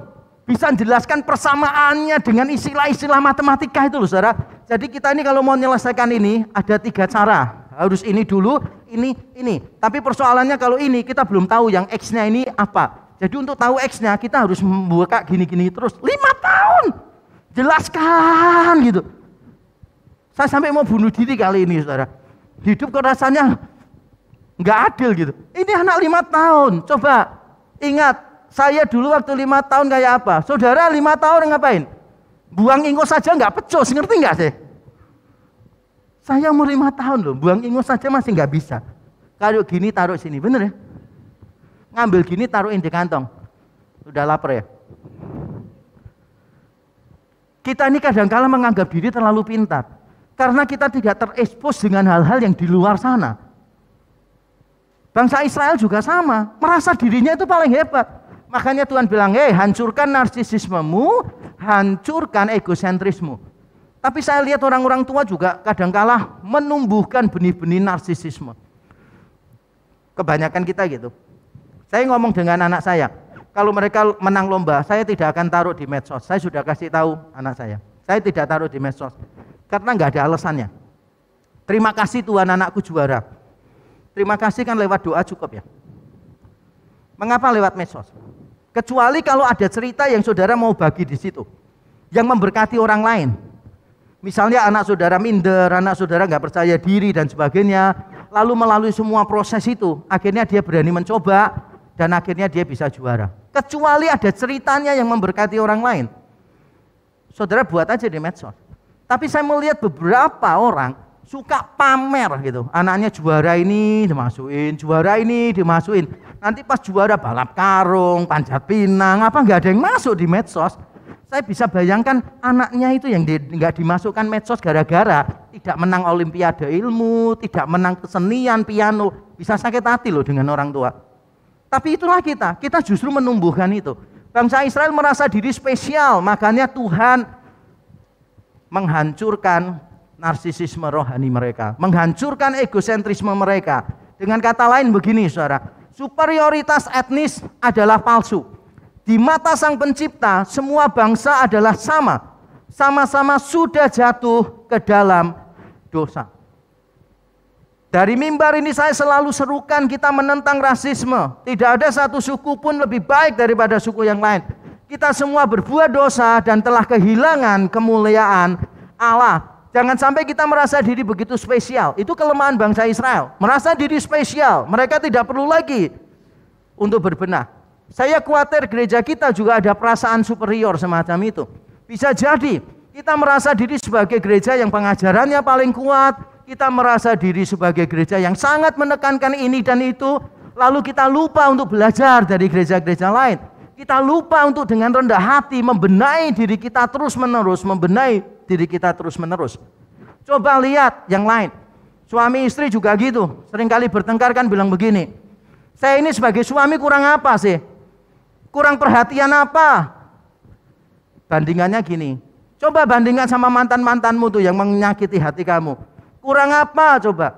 Bisa menjelaskan persamaannya dengan istilah-istilah matematika itu loh saudara. Jadi kita ini kalau mau menyelesaikan ini ada 3 cara. Harus ini dulu, ini. Tapi persoalannya kalau ini kita belum tahu yang X-nya ini apa. Jadi untuk tahu X-nya kita harus membuka gini-gini terus. 5 tahun. Jelaskan gitu. Saya sampai mau bunuh diri kali ini saudara. Hidup kok rasanya nggak adil gitu. Ini anak 5 tahun. Coba ingat, saya dulu waktu 5 tahun kayak apa? Saudara 5 tahun ngapain? Buang ingus saja nggak pecus, ngerti nggak sih? Saya umur 5 tahun loh, buang ingus saja masih nggak bisa. Kalau gini taruh sini, bener ya? Ngambil gini taruhin di kantong. Udah lapar ya? Kita ini kadang-kala menganggap diri terlalu pintar. Karena kita tidak terekspos dengan hal-hal yang di luar sana. Bangsa Israel juga sama. Merasa dirinya itu paling hebat. Makanya Tuhan bilang, hancurkan narsisismemu, hancurkan egosentrismu. Tapi saya lihat orang-orang tua juga kadang-kala menumbuhkan benih-benih narsisisme. Kebanyakan kita gitu. Saya ngomong dengan anak saya, kalau mereka menang lomba, saya tidak akan taruh di medsos. Saya sudah kasih tahu anak saya tidak taruh di medsos. Karena nggak ada alasannya. Terima kasih Tuhan anakku juara. Terima kasih kan lewat doa cukup ya. Mengapa lewat medsos? Kecuali kalau ada cerita yang saudara mau bagi di situ. Yang memberkati orang lain. Misalnya anak saudara minder, anak saudara nggak percaya diri dan sebagainya. Lalu melalui semua proses itu, akhirnya dia berani mencoba. Dan akhirnya dia bisa juara. Kecuali ada ceritanya yang memberkati orang lain. Saudara buat aja di medsos. Tapi saya melihat beberapa orang suka pamer gitu. Anaknya juara ini dimasukin, juara ini dimasukin. Nanti pas juara balap karung, panjat pinang, apa nggak ada yang masuk di medsos. Saya bisa bayangkan anaknya itu yang nggak dimasukkan medsos gara-gara tidak menang olimpiade ilmu, tidak menang kesenian piano. Bisa sakit hati loh dengan orang tua. Tapi itulah kita justru menumbuhkan itu. Bangsa Israel merasa diri spesial, makanya Tuhan menghancurkan narsisisme rohani mereka, menghancurkan egosentrisme mereka. Dengan kata lain begini saudara, superioritas etnis adalah palsu. Di mata Sang Pencipta, semua bangsa adalah sama. Sama-sama sudah jatuh ke dalam dosa. Dari mimbar ini saya selalu serukan kita menentang rasisme. Tidak ada satu suku pun lebih baik daripada suku yang lain. Kita semua berbuat dosa dan telah kehilangan kemuliaan Allah. Jangan sampai kita merasa diri begitu spesial. Itu kelemahan bangsa Israel. Merasa diri spesial. Mereka tidak perlu lagi untuk berbenah. Saya khawatir gereja kita juga ada perasaan superior semacam itu. Bisa jadi kita merasa diri sebagai gereja yang pengajarannya paling kuat. Kita merasa diri sebagai gereja yang sangat menekankan ini dan itu. Lalu kita lupa untuk belajar dari gereja-gereja lain. Kita lupa untuk dengan rendah hati membenahi diri kita terus-menerus. Coba lihat yang lain. Suami istri juga gitu. Seringkali bertengkar kan bilang begini. Saya ini sebagai suami kurang apa sih? Kurang perhatian apa? Bandingannya gini. Coba bandingkan sama mantan-mantanmu tuh yang menyakiti hati kamu. Kurang apa coba?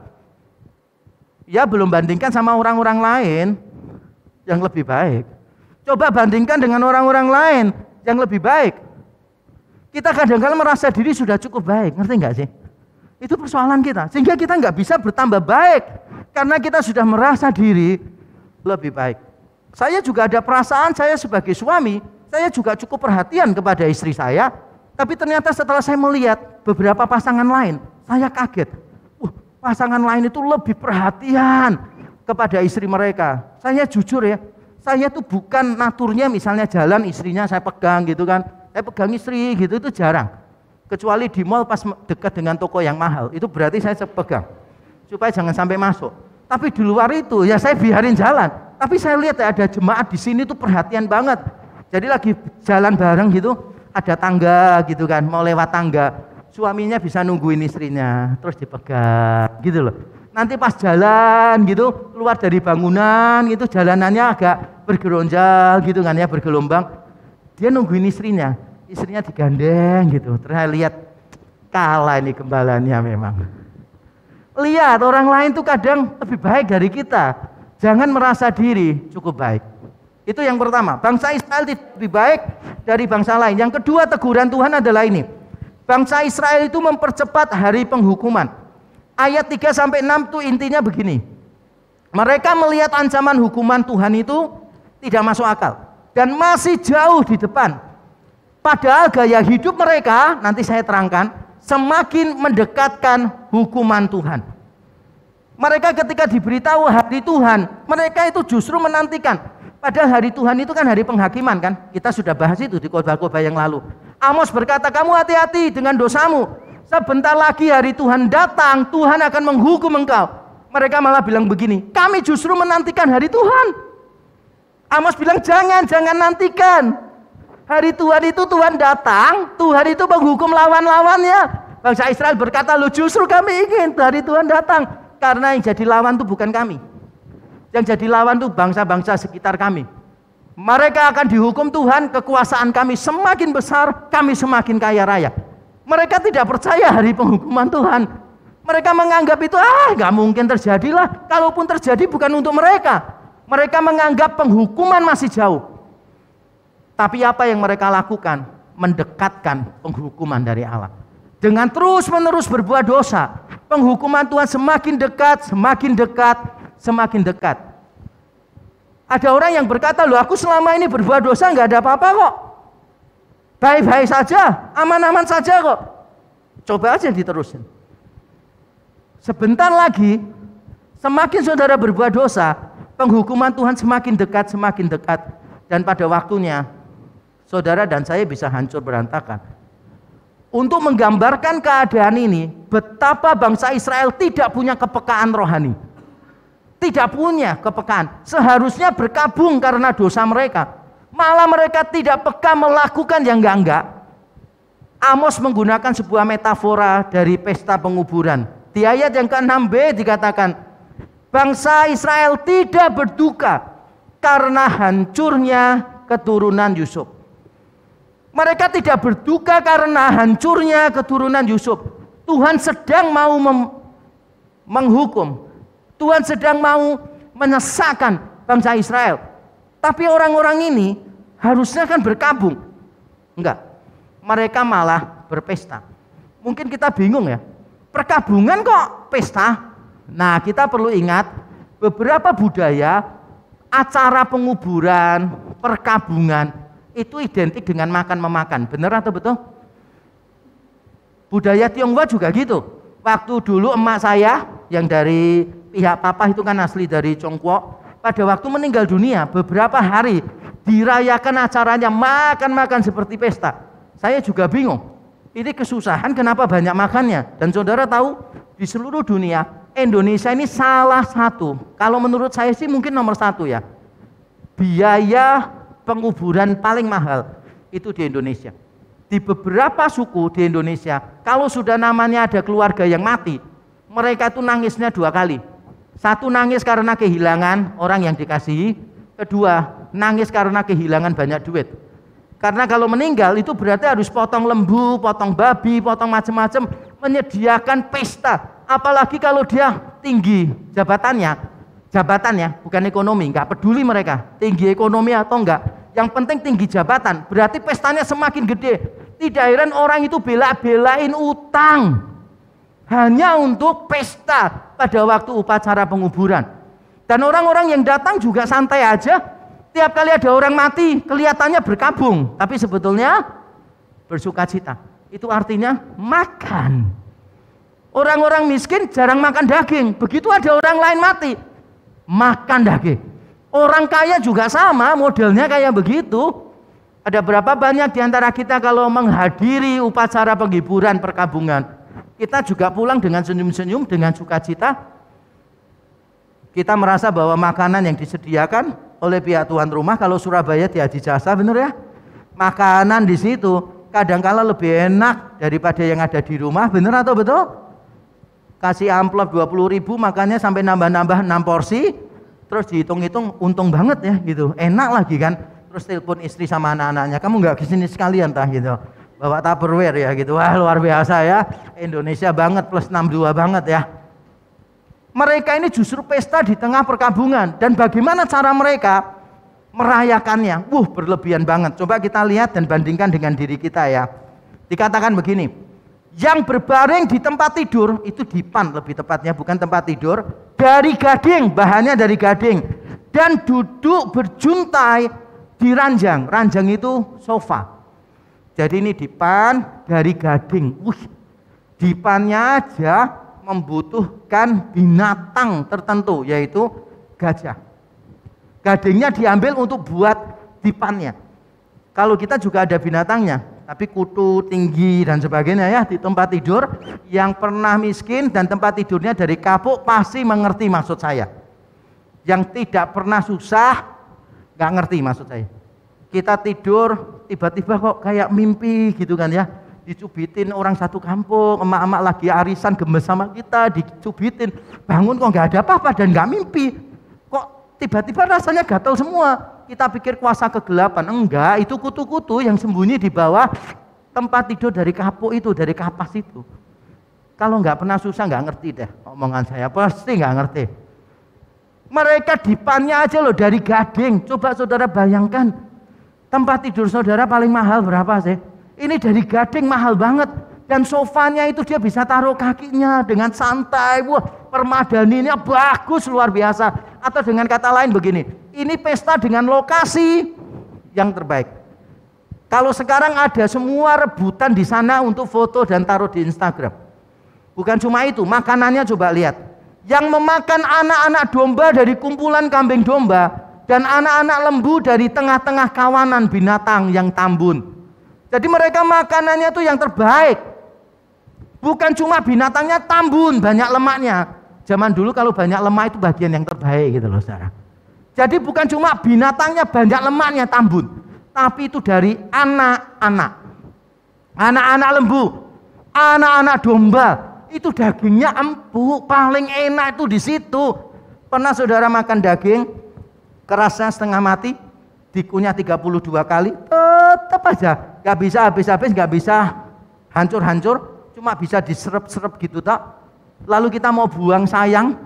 Ya belum bandingkan sama orang-orang lain yang lebih baik. Coba bandingkan dengan orang-orang lain yang lebih baik. Kita kadang-kadang merasa diri sudah cukup baik, ngerti nggak sih? Itu persoalan kita, sehingga kita nggak bisa bertambah baik karena kita sudah merasa diri lebih baik. Saya juga ada perasaan saya sebagai suami, saya juga cukup perhatian kepada istri saya, tapi ternyata setelah saya melihat beberapa pasangan lain, saya kaget. Pasangan lain itu lebih perhatian kepada istri mereka. Saya jujur ya, Saya tuh bukan naturnya misalnya jalan istrinya saya pegang gitu kan. Saya pegang istri gitu itu jarang. Kecuali di mall pas dekat dengan toko yang mahal, itu berarti saya pegang. Supaya jangan sampai masuk. Tapi di luar itu ya saya biarin jalan. Tapi saya lihat ada jemaat di sini tuh perhatian banget. Jadi lagi jalan bareng gitu, ada tangga gitu kan, mau lewat tangga. Suaminya bisa nungguin istrinya, terus dipegang gitu loh. Nanti pas jalan gitu, keluar dari bangunan gitu, jalanannya agak bergeronjal gitu kan ya, bergelombang. Dia nungguin istrinya digandeng gitu. Terus lihat, kalah ini gembalanya memang. Lihat orang lain tuh kadang lebih baik dari kita. Jangan merasa diri cukup baik. Itu yang pertama, bangsa Israel lebih baik dari bangsa lain. Yang kedua, teguran Tuhan adalah ini. Bangsa Israel itu mempercepat hari penghukuman. Ayat 3-6 itu intinya begini. Mereka melihat ancaman hukuman Tuhan itu tidak masuk akal. Dan masih jauh di depan. Padahal gaya hidup mereka, nanti saya terangkan, semakin mendekatkan hukuman Tuhan. Mereka ketika diberitahu hari Tuhan, mereka itu justru menantikan. Padahal hari Tuhan itu kan hari penghakiman kan. Kita sudah bahas itu di khotbah-khotbah yang lalu. Amos berkata, kamu hati-hati dengan dosamu. Sebentar lagi hari Tuhan datang, Tuhan akan menghukum engkau. Mereka malah bilang begini, kami justru menantikan hari Tuhan. Amos bilang jangan nantikan. Hari Tuhan itu Tuhan datang, Tuhan itu menghukum lawan-lawannya. Bangsa Israel berkata, lo justru kami ingin hari Tuhan datang. Karena yang jadi lawan itu bukan kami. Yang jadi lawan itu bangsa-bangsa sekitar kami. Mereka akan dihukum Tuhan, kekuasaan kami semakin besar, kami semakin kaya raya. Mereka tidak percaya hari penghukuman Tuhan. Mereka menganggap itu gak mungkin terjadilah. Kalaupun terjadi bukan untuk mereka. Mereka menganggap penghukuman masih jauh. Tapi apa yang mereka lakukan? Mendekatkan penghukuman dari Allah. Dengan terus-menerus berbuat dosa, penghukuman Tuhan semakin dekat, semakin dekat, semakin dekat. Ada orang yang berkata, loh aku selama ini berbuat dosa gak ada apa-apa kok. Baik-baik saja, aman-aman saja kok. Coba aja diterusin. Sebentar lagi, semakin saudara berbuat dosa, penghukuman Tuhan semakin dekat, semakin dekat. Dan pada waktunya, saudara dan saya bisa hancur berantakan. Untuk menggambarkan keadaan ini, betapa bangsa Israel tidak punya kepekaan rohani. Tidak punya kepekaan. Seharusnya berkabung karena dosa mereka. Malah mereka tidak peka melakukan yang enggak-enggak. Amos menggunakan sebuah metafora dari pesta penguburan. Di ayat yang ke-6b dikatakan, bangsa Israel tidak berduka karena hancurnya keturunan Yusuf. Mereka tidak berduka karena hancurnya keturunan Yusuf. Tuhan sedang mau menghukum. Tuhan sedang mau menyesakkan bangsa Israel. Tapi orang-orang ini harusnya kan berkabung. Enggak. Mereka malah berpesta. Mungkin kita bingung ya. Perkabungan kok pesta? Nah, kita perlu ingat beberapa budaya, acara penguburan, perkabungan itu identik dengan makan-memakan. Benar atau betul? Budaya Tionghoa juga gitu. Waktu dulu emak saya yang dari pihak papa itu kan asli dari Chongguo. Pada waktu meninggal dunia, beberapa hari dirayakan acaranya makan-makan seperti pesta. Saya juga bingung. Ini kesusahan kenapa banyak makannya. Dan saudara tahu, di seluruh dunia, Indonesia ini salah satu. Kalau menurut saya sih mungkin nomor 1 ya. Biaya penguburan paling mahal itu di Indonesia. Di beberapa suku di Indonesia, kalau sudah namanya ada keluarga yang mati, mereka itu nangisnya 2 kali. 1 nangis karena kehilangan orang yang dikasihi, 2 nangis karena kehilangan banyak duit. Karena kalau meninggal itu berarti harus potong lembu, potong babi, potong macam-macam, menyediakan pesta. Apalagi kalau dia tinggi jabatannya, bukan ekonomi, nggak peduli mereka tinggi ekonomi atau enggak. Yang penting tinggi jabatan, berarti pestanya semakin gede. Tidak heran orang itu bela-belain utang hanya untuk pesta pada waktu upacara penguburan. Dan orang-orang yang datang juga santai aja. Tiap kali ada orang mati kelihatannya berkabung, tapi sebetulnya bersukacita. Itu artinya makan. Orang-orang miskin jarang makan daging. Begitu ada orang lain mati, makan daging. Orang kaya juga sama, modelnya kayak begitu. Ada berapa banyak di antara kita kalau menghadiri upacara penghiburan perkabungan, kita juga pulang dengan senyum-senyum, dengan sukacita. Kita merasa bahwa makanan yang disediakan oleh pihak tuan rumah, kalau Surabaya di Adi Jasa, bener ya? Makanan di situ kadangkala lebih enak daripada yang ada di rumah, bener atau betul? Kasih amplop 20.000, makannya sampai nambah-nambah 6 porsi, terus dihitung-hitung untung banget ya gitu, enak lagi kan. Terus telepon istri sama anak-anaknya, kamu nggak kesini sekalian tah gitu, bawa Tupperware ya gitu. Wah luar biasa ya, Indonesia banget, plus 62 banget ya. Mereka ini justru pesta di tengah perkabungan, dan bagaimana cara mereka merayakannya? Berlebihan banget. Coba kita lihat dan bandingkan dengan diri kita ya. Dikatakan begini, yang berbaring di tempat tidur, itu dipan lebih tepatnya, bukan tempat tidur, dari gading, bahannya dari gading, dan duduk berjuntai di ranjang. Ranjang itu sofa. Jadi ini dipan dari gading. Dipannya aja membutuhkan binatang tertentu, yaitu gajah. Gadingnya diambil untuk buat dipannya. Kalau kita juga ada binatangnya, tapi kutu tinggi dan sebagainya ya di tempat tidur. Yang pernah miskin dan tempat tidurnya dari kapuk pasti mengerti maksud saya. Yang tidak pernah susah nggak ngerti maksud saya. Kita tidur tiba-tiba kok kayak mimpi gitu kan ya. Dicubitin orang satu kampung, emak-emak lagi arisan gemes sama kita, dicubitin, bangun kok nggak ada apa-apa dan nggak mimpi. Kok tiba-tiba rasanya gatal semua. Kita pikir kuasa kegelapan, enggak, itu kutu-kutu yang sembunyi di bawah tempat tidur dari kapuk itu, dari kapas itu. Kalau nggak pernah susah nggak ngerti deh omongan saya, pasti nggak ngerti. Mereka dipannya aja loh dari gading. Coba saudara bayangkan, tempat tidur saudara paling mahal berapa sih? Ini dari gading mahal banget. Dan sofanya itu dia bisa taruh kakinya dengan santai. Wah, permadaninya bagus luar biasa. Atau dengan kata lain begini, ini pesta dengan lokasi yang terbaik. Kalau sekarang ada semua rebutan di sana untuk foto dan taruh di Instagram. Bukan cuma itu, makanannya coba lihat. Yang memakan anak-anak domba dari kumpulan kambing domba dan anak-anak lembu dari tengah-tengah kawanan binatang yang tambun. Jadi mereka makanannya tuh yang terbaik. Bukan cuma binatangnya tambun, banyak lemaknya. Zaman dulu kalau banyak lemak itu bagian yang terbaik gitu loh saudara. Jadi bukan cuma binatangnya banyak lemaknya tambun, tapi itu dari anak-anak. Anak-anak lembu, anak-anak domba, itu dagingnya empuk, paling enak itu di situ. Pernah saudara makan daging kerasnya setengah mati, dikunyah 32 kali, tetap aja gak bisa habis-habis, gak bisa hancur-hancur, cuma bisa diserep-serep gitu tak. Lalu kita mau buang sayang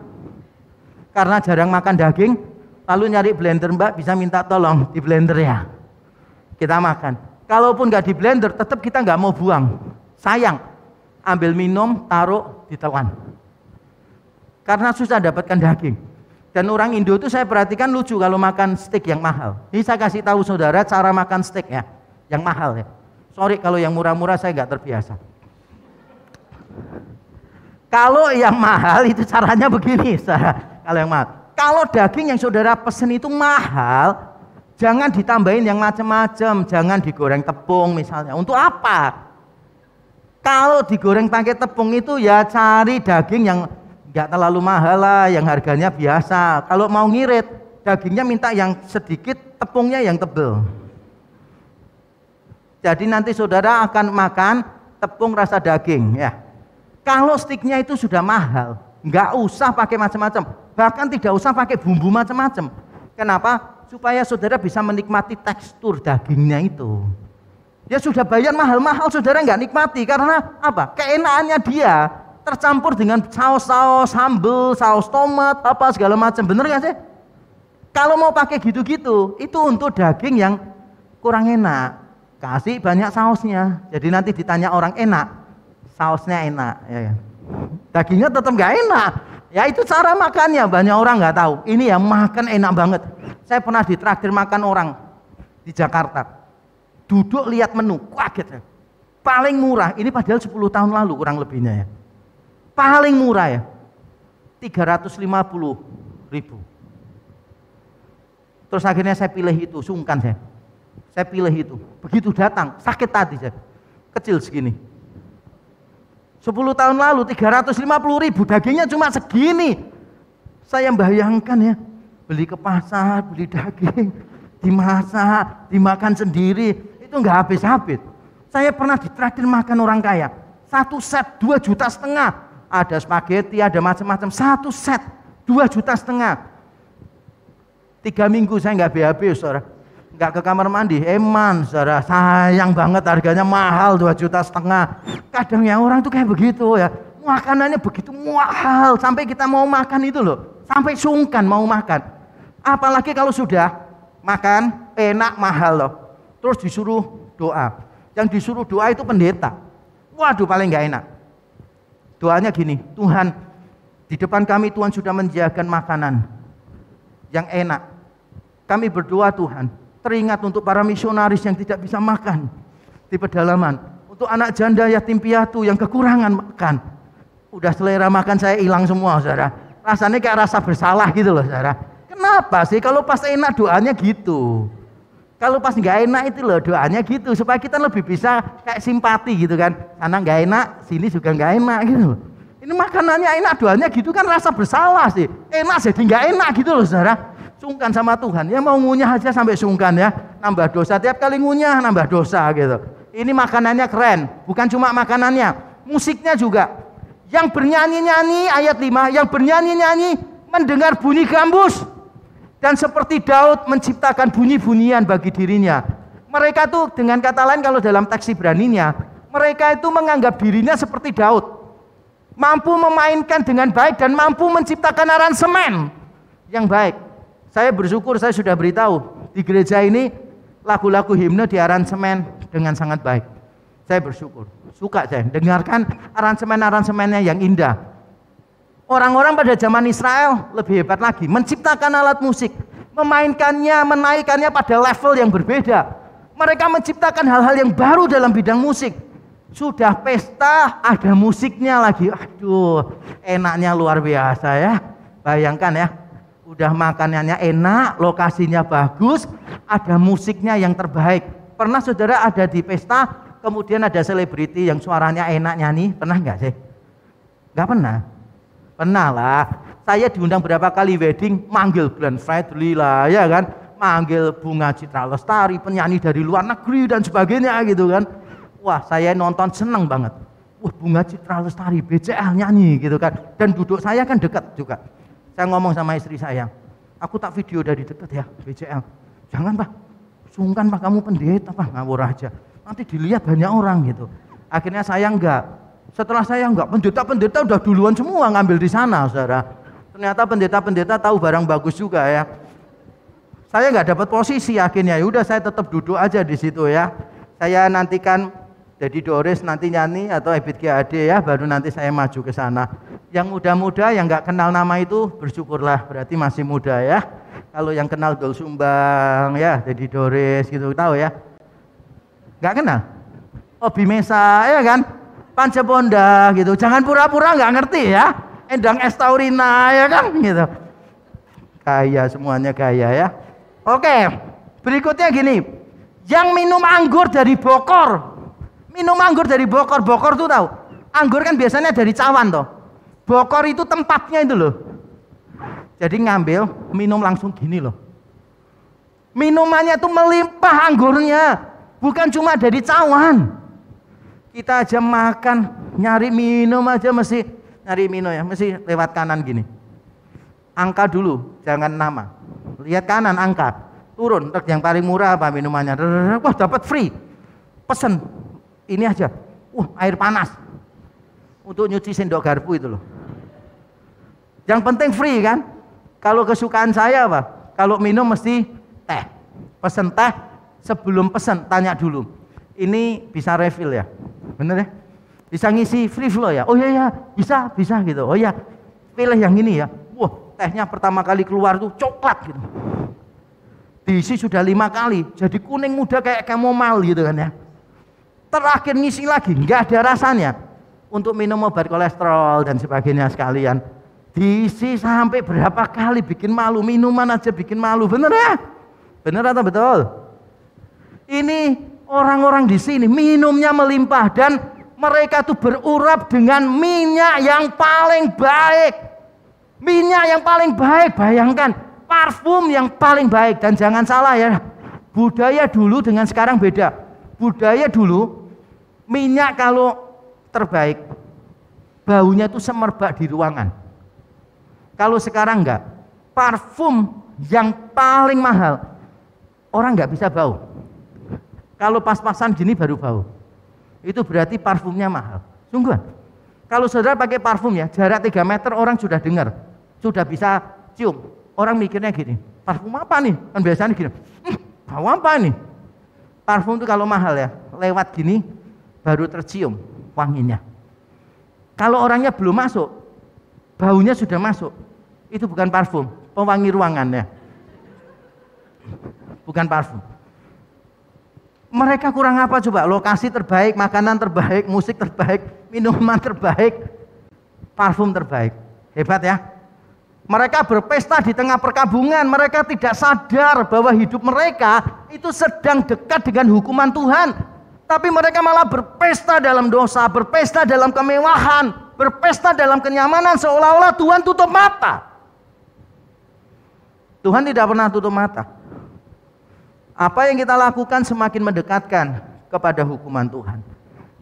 karena jarang makan daging, lalu nyari blender, mbak bisa minta tolong di blender ya, kita makan. Kalaupun gak di blender tetap kita gak mau buang, sayang. Ambil minum, taruh, ditelan. Karena susah dapatkan daging. Dan orang Indo itu saya perhatikan lucu kalau makan steak yang mahal. Ini saya kasih tahu saudara cara makan steak ya, yang mahal ya. Sorry kalau yang murah-murah saya nggak terbiasa. Kalau yang mahal itu caranya begini, saudara. Kalau yang mahal, kalau daging yang saudara pesen itu mahal, jangan ditambahin yang macam-macam, jangan digoreng tepung misalnya. Untuk apa? Kalau digoreng pakai tepung itu ya cari daging yang nggak terlalu mahal lah, yang harganya biasa. Kalau mau ngirit, dagingnya minta yang sedikit, tepungnya yang tebel. Jadi nanti saudara akan makan tepung rasa daging ya. Kalau stiknya itu sudah mahal, nggak usah pakai macam-macam, bahkan tidak usah pakai bumbu macam-macam. Kenapa? Supaya saudara bisa menikmati tekstur dagingnya itu. Ya sudah bayar mahal-mahal, saudara nggak nikmati karena apa? Keenakannya dia tercampur dengan saus-saus, sambal, saus tomat, apa segala macam, bener nggak sih? Kalau mau pakai gitu-gitu, itu untuk daging yang kurang enak, kasih banyak sausnya. Jadi nanti ditanya orang enak, sausnya enak, ya. Dagingnya tetap nggak enak. Ya itu cara makannya, banyak orang nggak tahu. Ini ya makan enak banget. Saya pernah ditraktir makan orang di Jakarta. Duduk lihat menu, kaget ya. Paling murah, ini padahal 10 tahun lalu kurang lebihnya ya. Paling murah ya, 350.000. Terus akhirnya saya pilih itu, sungkan saya. Saya pilih itu. Begitu datang, sakit hati saya. Kecil segini. 10 tahun lalu 350.000, dagingnya cuma segini. Saya bayangkan ya, beli ke pasar, beli daging, dimasak, dimakan sendiri, itu nggak habis-habis. Saya pernah ditraktir makan orang kaya, 1 set 2,5 juta. Ada spaghetti, ada macam-macam, 1 set 2,5 juta. 3 minggu saya nggak BAB, saudara. Nggak ke kamar mandi, eman, saudara. Sayang banget, harganya mahal, 2,5 juta. Kadang ya orang tuh kayak begitu ya, makanannya begitu mahal, sampai kita mau makan itu loh, sampai sungkan mau makan. Apalagi kalau sudah makan enak mahal loh, terus disuruh doa. Yang disuruh doa itu pendeta. Waduh, paling nggak enak. Doanya gini, Tuhan, di depan kami Tuhan sudah menjaga makanan yang enak. Kami berdoa Tuhan, teringat untuk para misionaris yang tidak bisa makan di pedalaman, untuk anak janda yatim piatu yang kekurangan makan. Udah selera makan saya hilang semua, saudara. Rasanya kayak rasa bersalah gitu loh, saudara. Kenapa sih kalau pas enak doanya gitu? Kalau pas nggak enak itu loh doanya gitu, supaya kita lebih bisa kayak simpati gitu kan. Sana nggak enak, sini juga nggak enak gitu. Ini makanannya enak, doanya gitu kan rasa bersalah sih. Enak jadi nggak enak gitu loh, saudara. Sungkan sama Tuhan, ya mau ngunyah aja sampai sungkan ya. Nambah dosa, tiap kali ngunyah nambah dosa gitu. Ini makanannya keren, bukan cuma makanannya, musiknya juga. Yang bernyanyi-nyanyi, ayat 5, yang bernyanyi-nyanyi mendengar bunyi gambus. Dan seperti Daud menciptakan bunyi-bunyian bagi dirinya. Mereka tuh dengan kata lain kalau dalam teks Ibraninya, mereka itu menganggap dirinya seperti Daud. Mampu memainkan dengan baik dan mampu menciptakan aransemen yang baik. Saya bersyukur saya sudah beritahu di gereja ini lagu-lagu himne di aransemen dengan sangat baik. Saya bersyukur, suka saya dengarkan aransemen-aransemennya yang indah. Orang-orang pada zaman Israel lebih hebat lagi, menciptakan alat musik, memainkannya, menaikkannya pada level yang berbeda. Mereka menciptakan hal-hal yang baru dalam bidang musik. Sudah pesta, ada musiknya lagi. Aduh, enaknya luar biasa ya. Bayangkan ya, udah makanannya enak, lokasinya bagus, ada musiknya yang terbaik. Pernah saudara ada di pesta, kemudian ada selebriti yang suaranya enak nyanyi, pernah nggak sih? Nggak pernah. Pernah lah, saya diundang berapa kali wedding, manggil Glenn Fredly lah ya kan, manggil Bunga Citra Lestari, penyanyi dari luar negeri dan sebagainya gitu kan. Wah, saya nonton seneng banget. Wah, Bunga Citra Lestari, BCL nyanyi gitu kan. Dan duduk saya kan dekat juga. Saya ngomong sama istri saya, aku tak video dari dekat ya BCL. Jangan Pak, sungkan Pak, kamu pendeta Pak, ngawur aja. Nanti dilihat banyak orang gitu. Akhirnya saya enggak. Setelah saya enggak, pendeta-pendeta udah duluan semua ngambil di sana, saudara. Ternyata pendeta-pendeta tahu barang bagus juga ya. Saya enggak dapat posisi akhirnya, ya udah saya tetap duduk aja di situ ya. Saya nantikan jadi Doris nanti nyanyi atau Ebit GAD ya, baru nanti saya maju ke sana. Yang muda-muda yang enggak kenal nama itu bersyukurlah, berarti masih muda ya. Kalau yang kenal Dol Sumbang ya, jadi Doris gitu, tahu ya? Enggak kenal? Obi Mesa ya kan? Panca Bonda gitu, jangan pura-pura nggak ngerti ya. Endang Estaurina ya kan gitu. Kaya semuanya kaya ya. Oke, berikutnya gini. Yang minum anggur dari Bokor. Minum anggur dari Bokor. Bokor tuh tahu? Anggur kan biasanya dari cawan toh. Bokor itu tempatnya itu loh. Jadi ngambil, minum langsung gini loh. Minumannya tuh melimpah anggurnya. Bukan cuma dari cawan. Kita aja makan, nyari minum aja mesti nyari minum ya, mesti lewat kanan gini. Angka dulu, jangan nama. Lihat kanan angka, turun, yang paling murah apa minumannya. Wah dapat free, pesen ini aja. Wah air panas untuk nyuci sendok garpu itu loh. Yang penting free kan. Kalau kesukaan saya apa? Kalau minum mesti teh. Pesen teh, sebelum pesen tanya dulu. Ini bisa refill ya? Bener ya? Bisa ngisi free flow ya? Oh iya, bisa gitu. Oh iya, pilih yang ini ya. Wah, tehnya pertama kali keluar tuh coklat gitu. Diisi sudah 5 kali, jadi kuning muda kayak chamomile gitu kan ya. Terakhir ngisi lagi, nggak ada rasanya. Untuk minum obat kolesterol dan sebagainya sekalian. Diisi sampai berapa kali, bikin malu. Minuman aja bikin malu, bener ya? Benar atau betul? Ini orang-orang di sini minumnya melimpah dan mereka tuh berurap dengan minyak yang paling baik. Minyak yang paling baik, bayangkan, parfum yang paling baik. Dan jangan salah ya, budaya dulu dengan sekarang beda. Budaya dulu, minyak kalau terbaik, baunya tuh semerbak di ruangan. Kalau sekarang enggak, parfum yang paling mahal, orang enggak bisa bau. Kalau pas-pasan gini baru bau. Itu berarti parfumnya mahal. Sungguhan. Kalau saudara pakai parfum ya, jarak 3 meter orang sudah dengar, sudah bisa cium. Orang mikirnya gini, parfum apa nih? Kan biasanya gini, bau apa nih? Parfum itu kalau mahal ya, lewat gini baru tercium wanginya. Kalau orangnya belum masuk, baunya sudah masuk. Itu bukan parfum, pewangi ruangan ya. Bukan parfum. Mereka kurang apa coba? Lokasi terbaik, makanan terbaik, musik terbaik, minuman terbaik, parfum terbaik. Hebat ya. Mereka berpesta di tengah perkabungan. Mereka tidak sadar bahwa hidup mereka itu sedang dekat dengan hukuman Tuhan. Tapi mereka malah berpesta dalam dosa, berpesta dalam kemewahan, berpesta dalam kenyamanan, seolah-olah Tuhan tutup mata. Tuhan tidak pernah tutup mata. Apa yang kita lakukan semakin mendekatkan kepada hukuman Tuhan.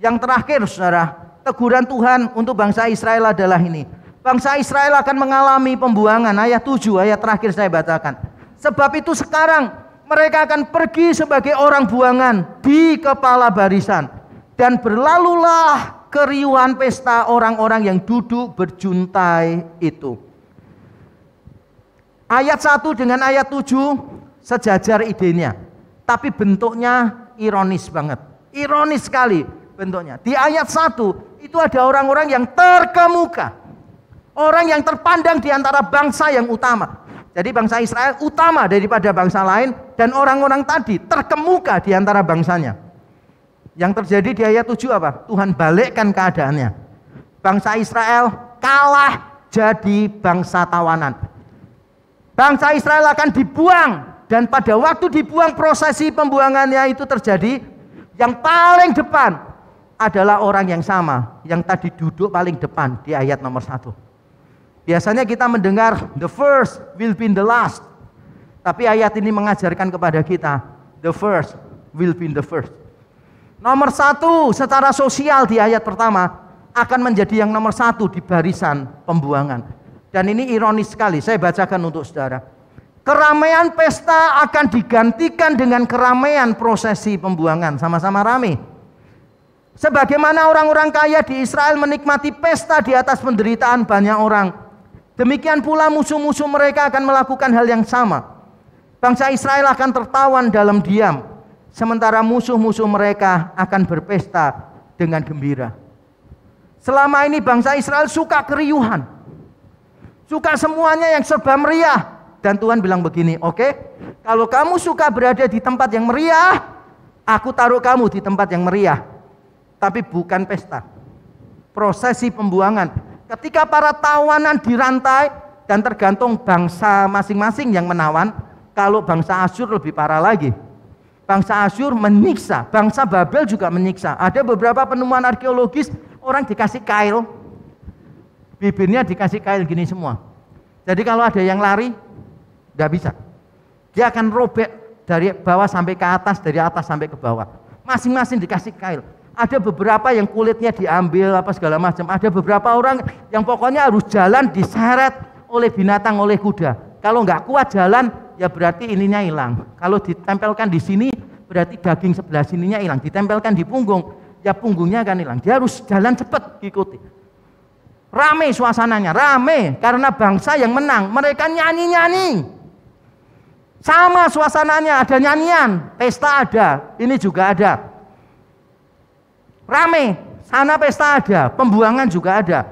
Yang terakhir saudara, teguran Tuhan untuk bangsa Israel adalah ini. Bangsa Israel akan mengalami pembuangan. Ayat 7, ayat terakhir saya bacakan. Sebab itu sekarang mereka akan pergi sebagai orang buangan di kepala barisan. Dan berlalulah keriuhan pesta orang-orang yang duduk berjuntai itu. Ayat 1 dengan ayat 7 sejajar idenya. Tapi bentuknya ironis banget. Ironis sekali bentuknya. Di ayat 1 itu ada orang-orang yang terkemuka. Orang yang terpandang di antara bangsa yang utama. Jadi bangsa Israel utama daripada bangsa lain. Dan orang-orang tadi terkemuka di antara bangsanya. Yang terjadi di ayat 7 apa? Tuhan balikkan keadaannya. Bangsa Israel kalah jadi bangsa tawanan. Bangsa Israel akan dibuang. Dan pada waktu dibuang, prosesi pembuangannya itu terjadi. Yang paling depan adalah orang yang sama, yang tadi duduk paling depan di ayat nomor 1. Biasanya kita mendengar the first will be the last. Tapi ayat ini mengajarkan kepada kita the first will be the first. Nomor 1 secara sosial di ayat pertama akan menjadi yang nomor 1 di barisan pembuangan. Dan ini ironis sekali, saya bacakan untuk saudara. Keramaian pesta akan digantikan dengan keramaian prosesi pembuangan. Sama-sama rame. Sebagaimana orang-orang kaya di Israel menikmati pesta di atas penderitaan banyak orang, demikian pula musuh-musuh mereka akan melakukan hal yang sama. Bangsa Israel akan tertawan dalam diam, sementara musuh-musuh mereka akan berpesta dengan gembira. Selama ini bangsa Israel suka keriuhan, suka semuanya yang serba meriah. Dan Tuhan bilang begini, oke, kalau kamu suka berada di tempat yang meriah, aku taruh kamu di tempat yang meriah. Tapi bukan pesta. Prosesi pembuangan. Ketika para tawanan dirantai dan tergantung bangsa masing-masing yang menawan. Kalau bangsa Asyur lebih parah lagi. Bangsa Asyur menyiksa, bangsa Babel juga menyiksa. Ada beberapa penemuan arkeologis, orang dikasih kail, bibirnya dikasih kail gini semua. Jadi kalau ada yang lari, nggak bisa. Dia akan robek dari bawah sampai ke atas, dari atas sampai ke bawah. Masing-masing dikasih kail. Ada beberapa yang kulitnya diambil apa segala macam. Ada beberapa orang yang pokoknya harus jalan diseret oleh binatang, oleh kuda. Kalau nggak kuat jalan, ya berarti ininya hilang. Kalau ditempelkan di sini, berarti daging sebelah sininya hilang. Ditempelkan di punggung, ya punggungnya akan hilang. Dia harus jalan cepat ikuti. Rame suasananya, rame karena bangsa yang menang. Mereka nyanyi-nyanyi. Sama suasananya, ada nyanyian, pesta ada, ini juga ada. Rame, sana pesta ada, pembuangan juga ada.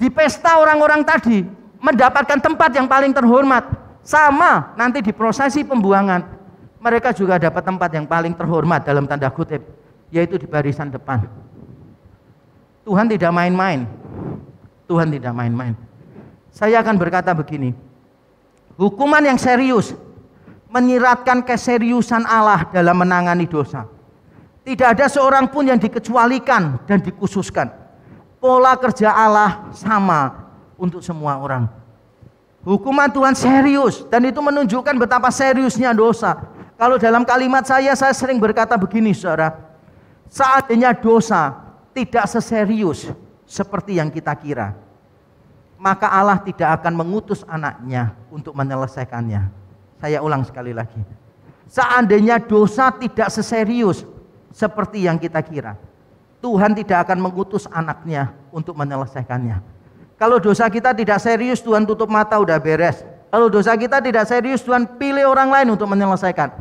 Di pesta orang-orang tadi mendapatkan tempat yang paling terhormat. Sama nanti di prosesi pembuangan, mereka juga dapat tempat yang paling terhormat dalam tanda kutip, yaitu di barisan depan. Tuhan tidak main-main. Tuhan tidak main-main. Saya akan berkata begini, hukuman yang serius menyiratkan keseriusan Allah dalam menangani dosa. Tidak ada seorang pun yang dikecualikan dan dikhususkan. Pola kerja Allah sama untuk semua orang. Hukuman Tuhan serius, dan itu menunjukkan betapa seriusnya dosa. Kalau dalam kalimat saya sering berkata begini, saudara. Seandainya dosa tidak seserius seperti yang kita kira, maka Allah tidak akan mengutus anaknya untuk menyelesaikannya. Saya ulang sekali lagi. Seandainya dosa tidak seserius seperti yang kita kira, Tuhan tidak akan mengutus anaknya untuk menyelesaikannya. Kalau dosa kita tidak serius, Tuhan tutup mata udah beres. Kalau dosa kita tidak serius, Tuhan pilih orang lain untuk menyelesaikan.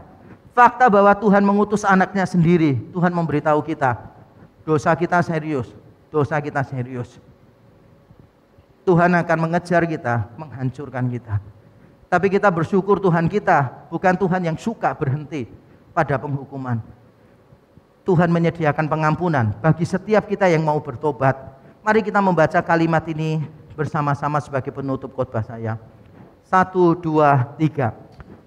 Fakta bahwa Tuhan mengutus anaknya sendiri, Tuhan memberitahu kita, dosa kita serius, dosa kita serius. Tuhan akan mengejar kita, menghancurkan kita. Tapi kita bersyukur Tuhan kita bukan Tuhan yang suka berhenti pada penghukuman. Tuhan menyediakan pengampunan bagi setiap kita yang mau bertobat. Mari kita membaca kalimat ini bersama-sama sebagai penutup khotbah saya. 1, 2, 3.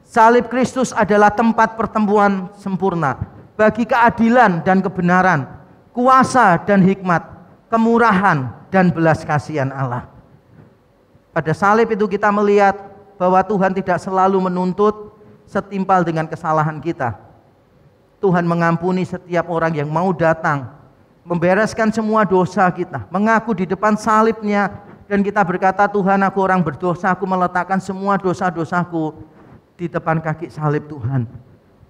Salib Kristus adalah tempat pertemuan sempurna bagi keadilan dan kebenaran, kuasa dan hikmat, kemurahan dan belas kasihan Allah. Pada salib itu kita melihat bahwa Tuhan tidak selalu menuntut setimpal dengan kesalahan kita. Tuhan mengampuni setiap orang yang mau datang, membereskan semua dosa kita, mengaku di depan salibnya, dan kita berkata, Tuhan, aku orang berdosa, aku meletakkan semua dosa-dosaku di depan kaki salib Tuhan.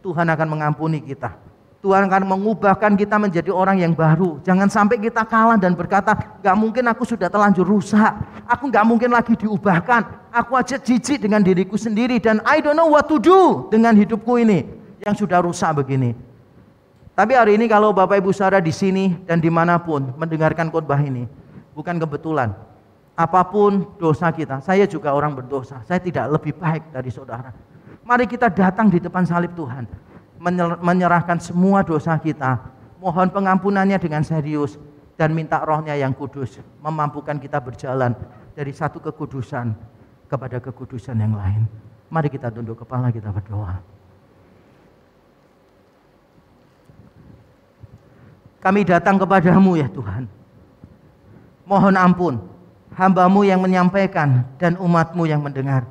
Tuhan akan mengampuni kita. Tuhan akan mengubahkan kita menjadi orang yang baru. Jangan sampai kita kalah dan berkata, gak mungkin aku sudah terlanjur rusak, aku gak mungkin lagi diubahkan, aku aja jijik dengan diriku sendiri, dan I don't know what to do dengan hidupku ini yang sudah rusak begini. Tapi hari ini kalau Bapak Ibu Saudara di sini dan dimanapun mendengarkan khotbah ini, bukan kebetulan. Apapun dosa kita, saya juga orang berdosa, saya tidak lebih baik dari saudara. Mari kita datang di depan salib Tuhan, menyerahkan semua dosa kita, mohon pengampunannya dengan serius, dan minta Roh-Nya yang kudus memampukan kita berjalan dari satu kekudusan kepada kekudusan yang lain. Mari kita tunduk kepala, kita berdoa. Kami datang kepadamu ya Tuhan. Mohon ampun, hamba-Mu yang menyampaikan dan umat-Mu yang mendengar.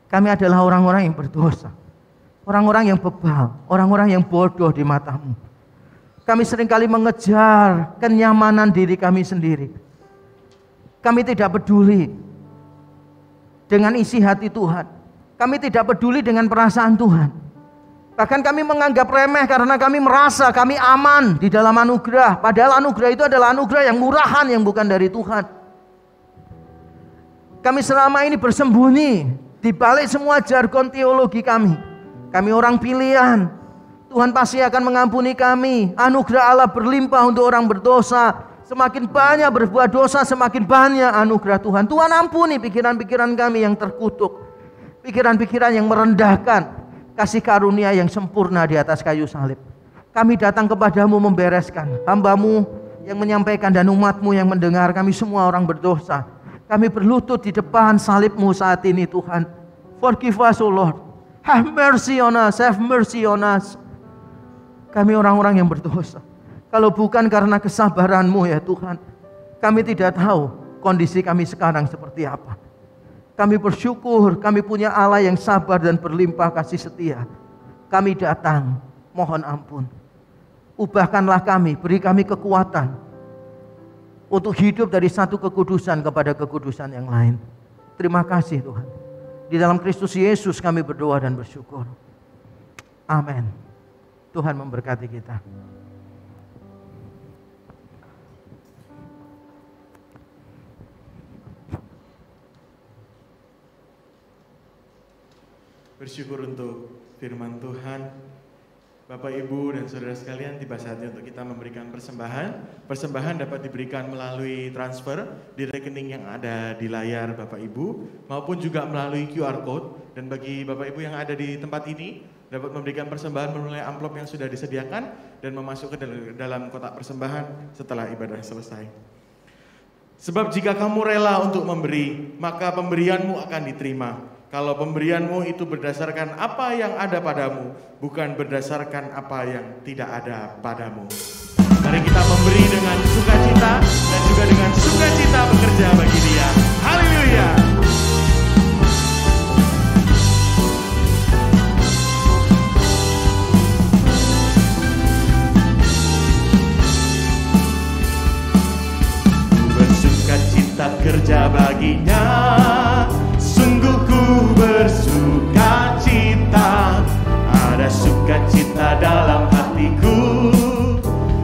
Kami adalah orang-orang yang berdosa, orang-orang yang bebal, orang-orang yang bodoh di mata-Mu. Kami seringkali mengejar kenyamanan diri kami sendiri. Kami tidak peduli dengan isi hati Tuhan. Kami tidak peduli dengan perasaan Tuhan. Bahkan kami menganggap remeh karena kami merasa kami aman di dalam anugerah. Padahal anugerah itu adalah anugerah yang murahan, yang bukan dari Tuhan. Kami selama ini bersembunyi di balik semua jargon teologi kami. Kami orang pilihan. Tuhan pasti akan mengampuni kami. Anugerah Allah berlimpah untuk orang berdosa. Semakin banyak berbuat dosa, semakin banyak anugerah Tuhan. Tuhan ampuni pikiran-pikiran kami yang terkutuk, pikiran-pikiran yang merendahkan kasih karunia yang sempurna di atas kayu salib. Kami datang kepadamu membereskan. Hamba-Mu yang menyampaikan dan umat-Mu yang mendengar, kami semua orang berdosa. Kami berlutut di depan salib-Mu saat ini Tuhan. Forgive us, O Lord. Have mercy on us, have mercy on us. Kami orang-orang yang berdosa. Kalau bukan karena kesabaran-Mu ya Tuhan, kami tidak tahu kondisi kami sekarang seperti apa. Kami bersyukur kami punya Allah yang sabar dan berlimpah kasih setia. Kami datang mohon ampun. Ubahkanlah kami, beri kami kekuatan untuk hidup dari satu kekudusan kepada kekudusan yang lain. Terima kasih Tuhan. Di dalam Kristus Yesus kami berdoa dan bersyukur. Amin. Tuhan memberkati kita. Bersyukur untuk firman Tuhan. Bapak, Ibu, dan saudara sekalian, tiba saatnya untuk kita memberikan persembahan. Persembahan dapat diberikan melalui transfer di rekening yang ada di layar Bapak Ibu, maupun juga melalui QR Code. Dan bagi Bapak Ibu yang ada di tempat ini, dapat memberikan persembahan melalui amplop yang sudah disediakan dan memasukkan dalam kotak persembahan setelah ibadah selesai. Sebab jika kamu rela untuk memberi, maka pemberianmu akan diterima. kalau pemberianmu itu berdasarkan apa yang ada padamu, bukan berdasarkan apa yang tidak ada padamu. Mari kita memberi dengan sukacita dan juga dengan sukacita bekerja bagi Dia. Haleluya. Bersukacita kerja baginya, sungguh ku bersukacita. Ada sukacita dalam hatiku,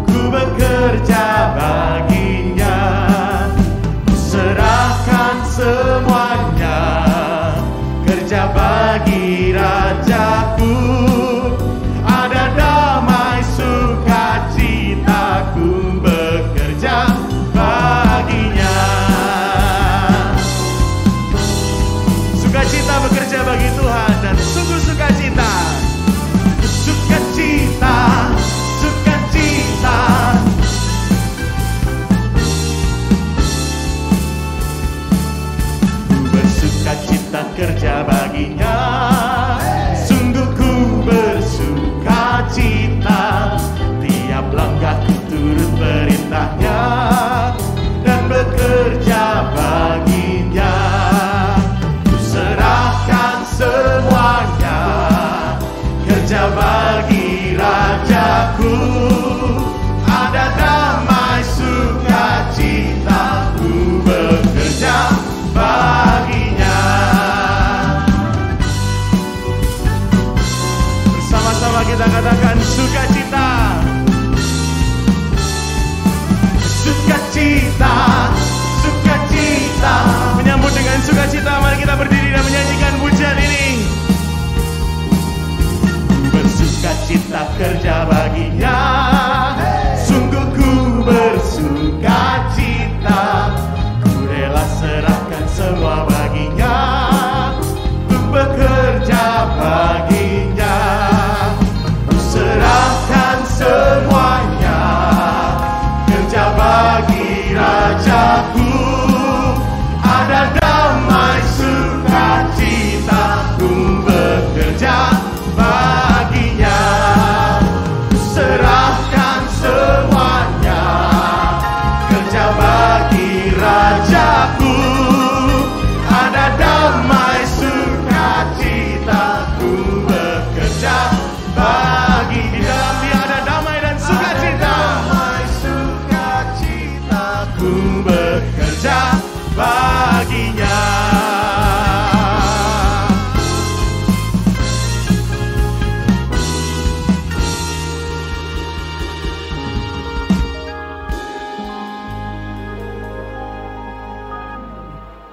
ku bekerja baginya. Serahkan semuanya, kerja bagi Rajaku. Ada damai sukacita, ku bekerja baginya. Sukacita bekerja bagi Tuhan dan sungguh sukacita. Sukacita, sukacita. Ku bersukacita kerja baginya, sungguh ku bersukacita. Tiap langkahku turut perintahnya dan bekerja baginya. Ku serahkan semuanya, kerja bagi Rajaku. Ada damai sukacita, ku bekerja baginya. Bersama-sama kita katakan sukacita. Sukacita, sukacita. Menyambut dengan sukacita, mari kita berdiri dan menyanyikan pujian ini. Bersukacita kerja baginya, sungguh ku bersukacita. Ku rela serahkan semua baginya, ku bekerja baginya. Ku serahkan semuanya, kerja bagi Rajaku. Ada damai sukacita, ku bekerja baginya. Serahkan semuanya, kerja bagi Rajaku. Ada damai sukacita, ku bekerja bagi. Di dalam Dia ada damai dan sukacita. Damai sukacita, ku bekerja baginya.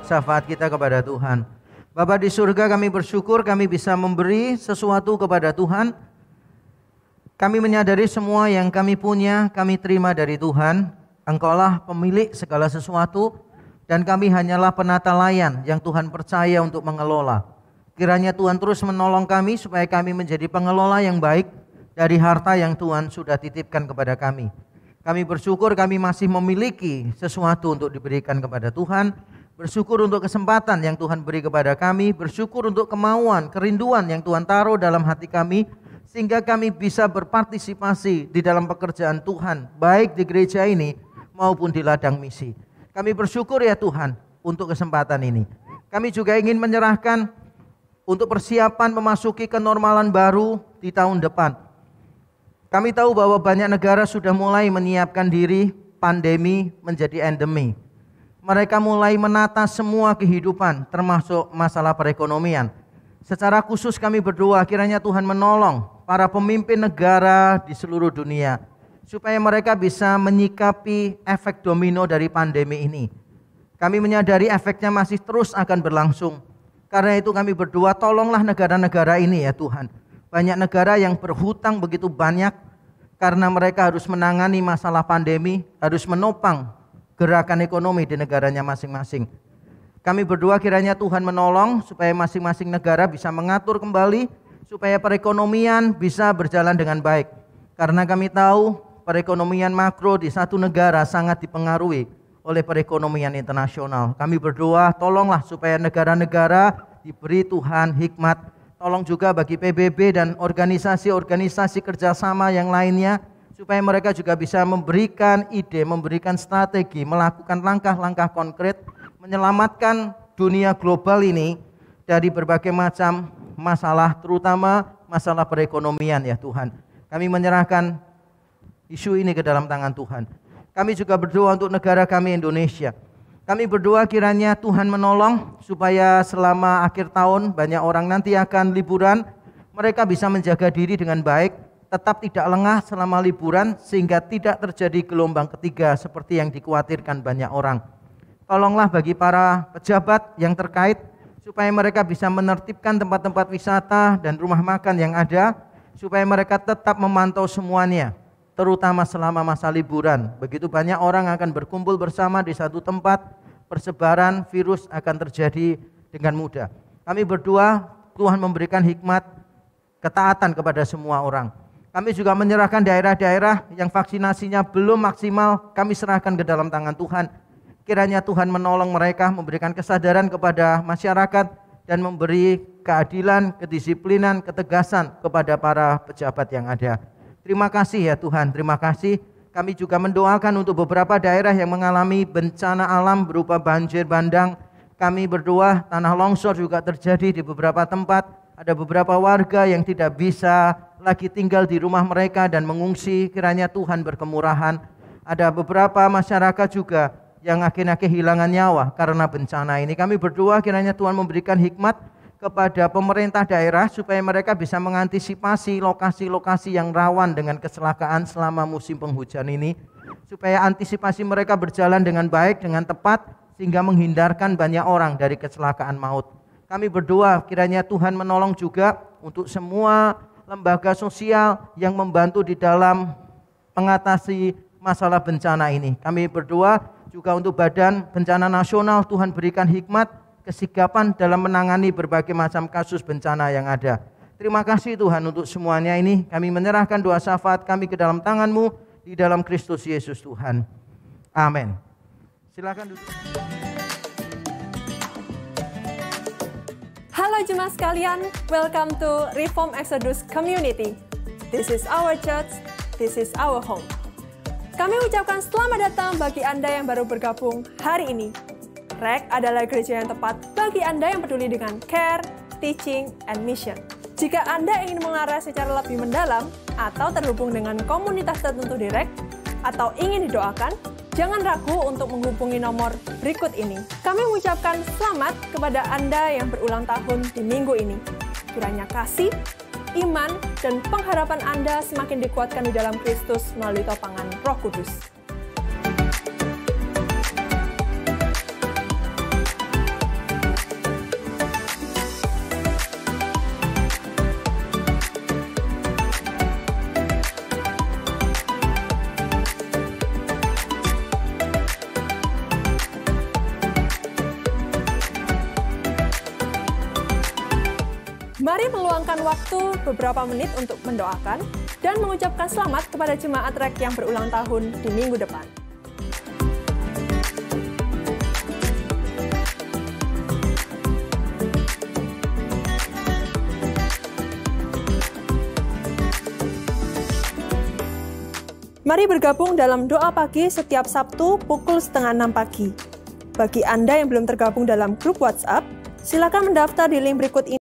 Syafaat kita kepada Tuhan. Bapa di surga, kami bersyukur kami bisa memberi sesuatu kepada Tuhan. Kami menyadari semua yang kami punya kami terima dari Tuhan. Engkaulah pemilik segala sesuatu dan kami hanyalah penata layan yang Tuhan percaya untuk mengelola. Kiranya Tuhan terus menolong kami supaya kami menjadi pengelola yang baik dari harta yang Tuhan sudah titipkan kepada kami. Kami bersyukur kami masih memiliki sesuatu untuk diberikan kepada Tuhan. Bersyukur untuk kesempatan yang Tuhan beri kepada kami. Bersyukur untuk kemauan, kerinduan yang Tuhan taruh dalam hati kami. Sehingga kami bisa berpartisipasi di dalam pekerjaan Tuhan. Baik di gereja ini maupun di ladang misi. Kami bersyukur ya Tuhan untuk kesempatan ini. Kami juga ingin menyerahkan untuk persiapan memasuki kenormalan baru di tahun depan. Kami tahu bahwa banyak negara sudah mulai menyiapkan diri pandemi menjadi endemi. Mereka mulai menata semua kehidupan termasuk masalah perekonomian. Secara khusus kami berdoa kiranya Tuhan menolong para pemimpin negara di seluruh dunia supaya mereka bisa menyikapi efek domino dari pandemi ini. Kami menyadari efeknya masih terus akan berlangsung. Karena itu kami berdoa tolonglah negara-negara ini ya Tuhan. Banyak negara yang berhutang begitu banyak karena mereka harus menangani masalah pandemi, harus menopang gerakan ekonomi di negaranya masing-masing. Kami berdoa kiranya Tuhan menolong supaya masing-masing negara bisa mengatur kembali supaya perekonomian bisa berjalan dengan baik. Karena kami tahu perekonomian makro di satu negara sangat dipengaruhi oleh perekonomian internasional. Kami berdoa tolonglah supaya negara-negara diberi Tuhan hikmat. Tolong juga bagi PBB dan organisasi-organisasi kerjasama yang lainnya, supaya mereka juga bisa memberikan ide, memberikan strategi, melakukan langkah-langkah konkret, menyelamatkan dunia global ini dari berbagai macam masalah, terutama masalah perekonomian ya Tuhan. Kami menyerahkan isu ini ke dalam tangan Tuhan. Kami juga berdoa untuk negara kami Indonesia. Kami berdoa kiranya Tuhan menolong supaya selama akhir tahun banyak orang nanti akan liburan, mereka bisa menjaga diri dengan baik, tetap tidak lengah selama liburan sehingga tidak terjadi gelombang ketiga seperti yang dikhawatirkan banyak orang. Tolonglah bagi para pejabat yang terkait supaya mereka bisa menertibkan tempat-tempat wisata dan rumah makan yang ada, supaya mereka tetap memantau semuanya, terutama selama masa liburan. Begitu banyak orang akan berkumpul bersama di satu tempat, persebaran virus akan terjadi dengan mudah. Kami berdoa Tuhan memberikan hikmat, ketaatan kepada semua orang. Kami juga menyerahkan daerah-daerah yang vaksinasinya belum maksimal, kami serahkan ke dalam tangan Tuhan. Kiranya Tuhan menolong mereka, memberikan kesadaran kepada masyarakat dan memberi keadilan, kedisiplinan, ketegasan kepada para pejabat yang ada. Terima kasih ya Tuhan, terima kasih. Kami juga mendoakan untuk beberapa daerah yang mengalami bencana alam berupa banjir bandang. Kami berdoa tanah longsor juga terjadi di beberapa tempat. Ada beberapa warga yang tidak bisa lagi tinggal di rumah mereka dan mengungsi. Kiranya Tuhan berkemurahan. Ada beberapa masyarakat juga yang akhirnya kehilangan nyawa karena bencana ini. Kami berdoa kiranya Tuhan memberikan hikmat kepada pemerintah daerah supaya mereka bisa mengantisipasi lokasi-lokasi yang rawan dengan kecelakaan selama musim penghujan ini, supaya antisipasi mereka berjalan dengan baik, dengan tepat, sehingga menghindarkan banyak orang dari kecelakaan maut. Kami berdoa kiranya Tuhan menolong juga untuk semua lembaga sosial yang membantu di dalam mengatasi masalah bencana ini. Kami berdoa juga untuk Badan Bencana Nasional, Tuhan berikan hikmat, kesigapan dalam menangani berbagai macam kasus bencana yang ada. Terima kasih Tuhan untuk semuanya ini. Kami menyerahkan doa syafaat kami ke dalam tangan-Mu di dalam Kristus Yesus Tuhan. Amin. Silakan duduk. Halo jemaat sekalian, welcome to Reform Exodus Community. This is our church, this is our home. Kami ucapkan selamat datang bagi Anda yang baru bergabung hari ini. REK adalah gereja yang tepat bagi Anda yang peduli dengan care, teaching, and mission. Jika Anda ingin melaras secara lebih mendalam atau terhubung dengan komunitas tertentu di REK atau ingin didoakan, jangan ragu untuk menghubungi nomor berikut ini. Kami mengucapkan selamat kepada Anda yang berulang tahun di minggu ini. Kiranya kasih, iman, dan pengharapan Anda semakin dikuatkan di dalam Kristus melalui topangan Roh Kudus. Mari meluangkan waktu beberapa menit untuk mendoakan dan mengucapkan selamat kepada jemaat REK yang berulang tahun di minggu depan. Mari bergabung dalam doa pagi setiap Sabtu pukul 5:30 pagi. Bagi Anda yang belum tergabung dalam grup WhatsApp, silakan mendaftar di link berikut ini.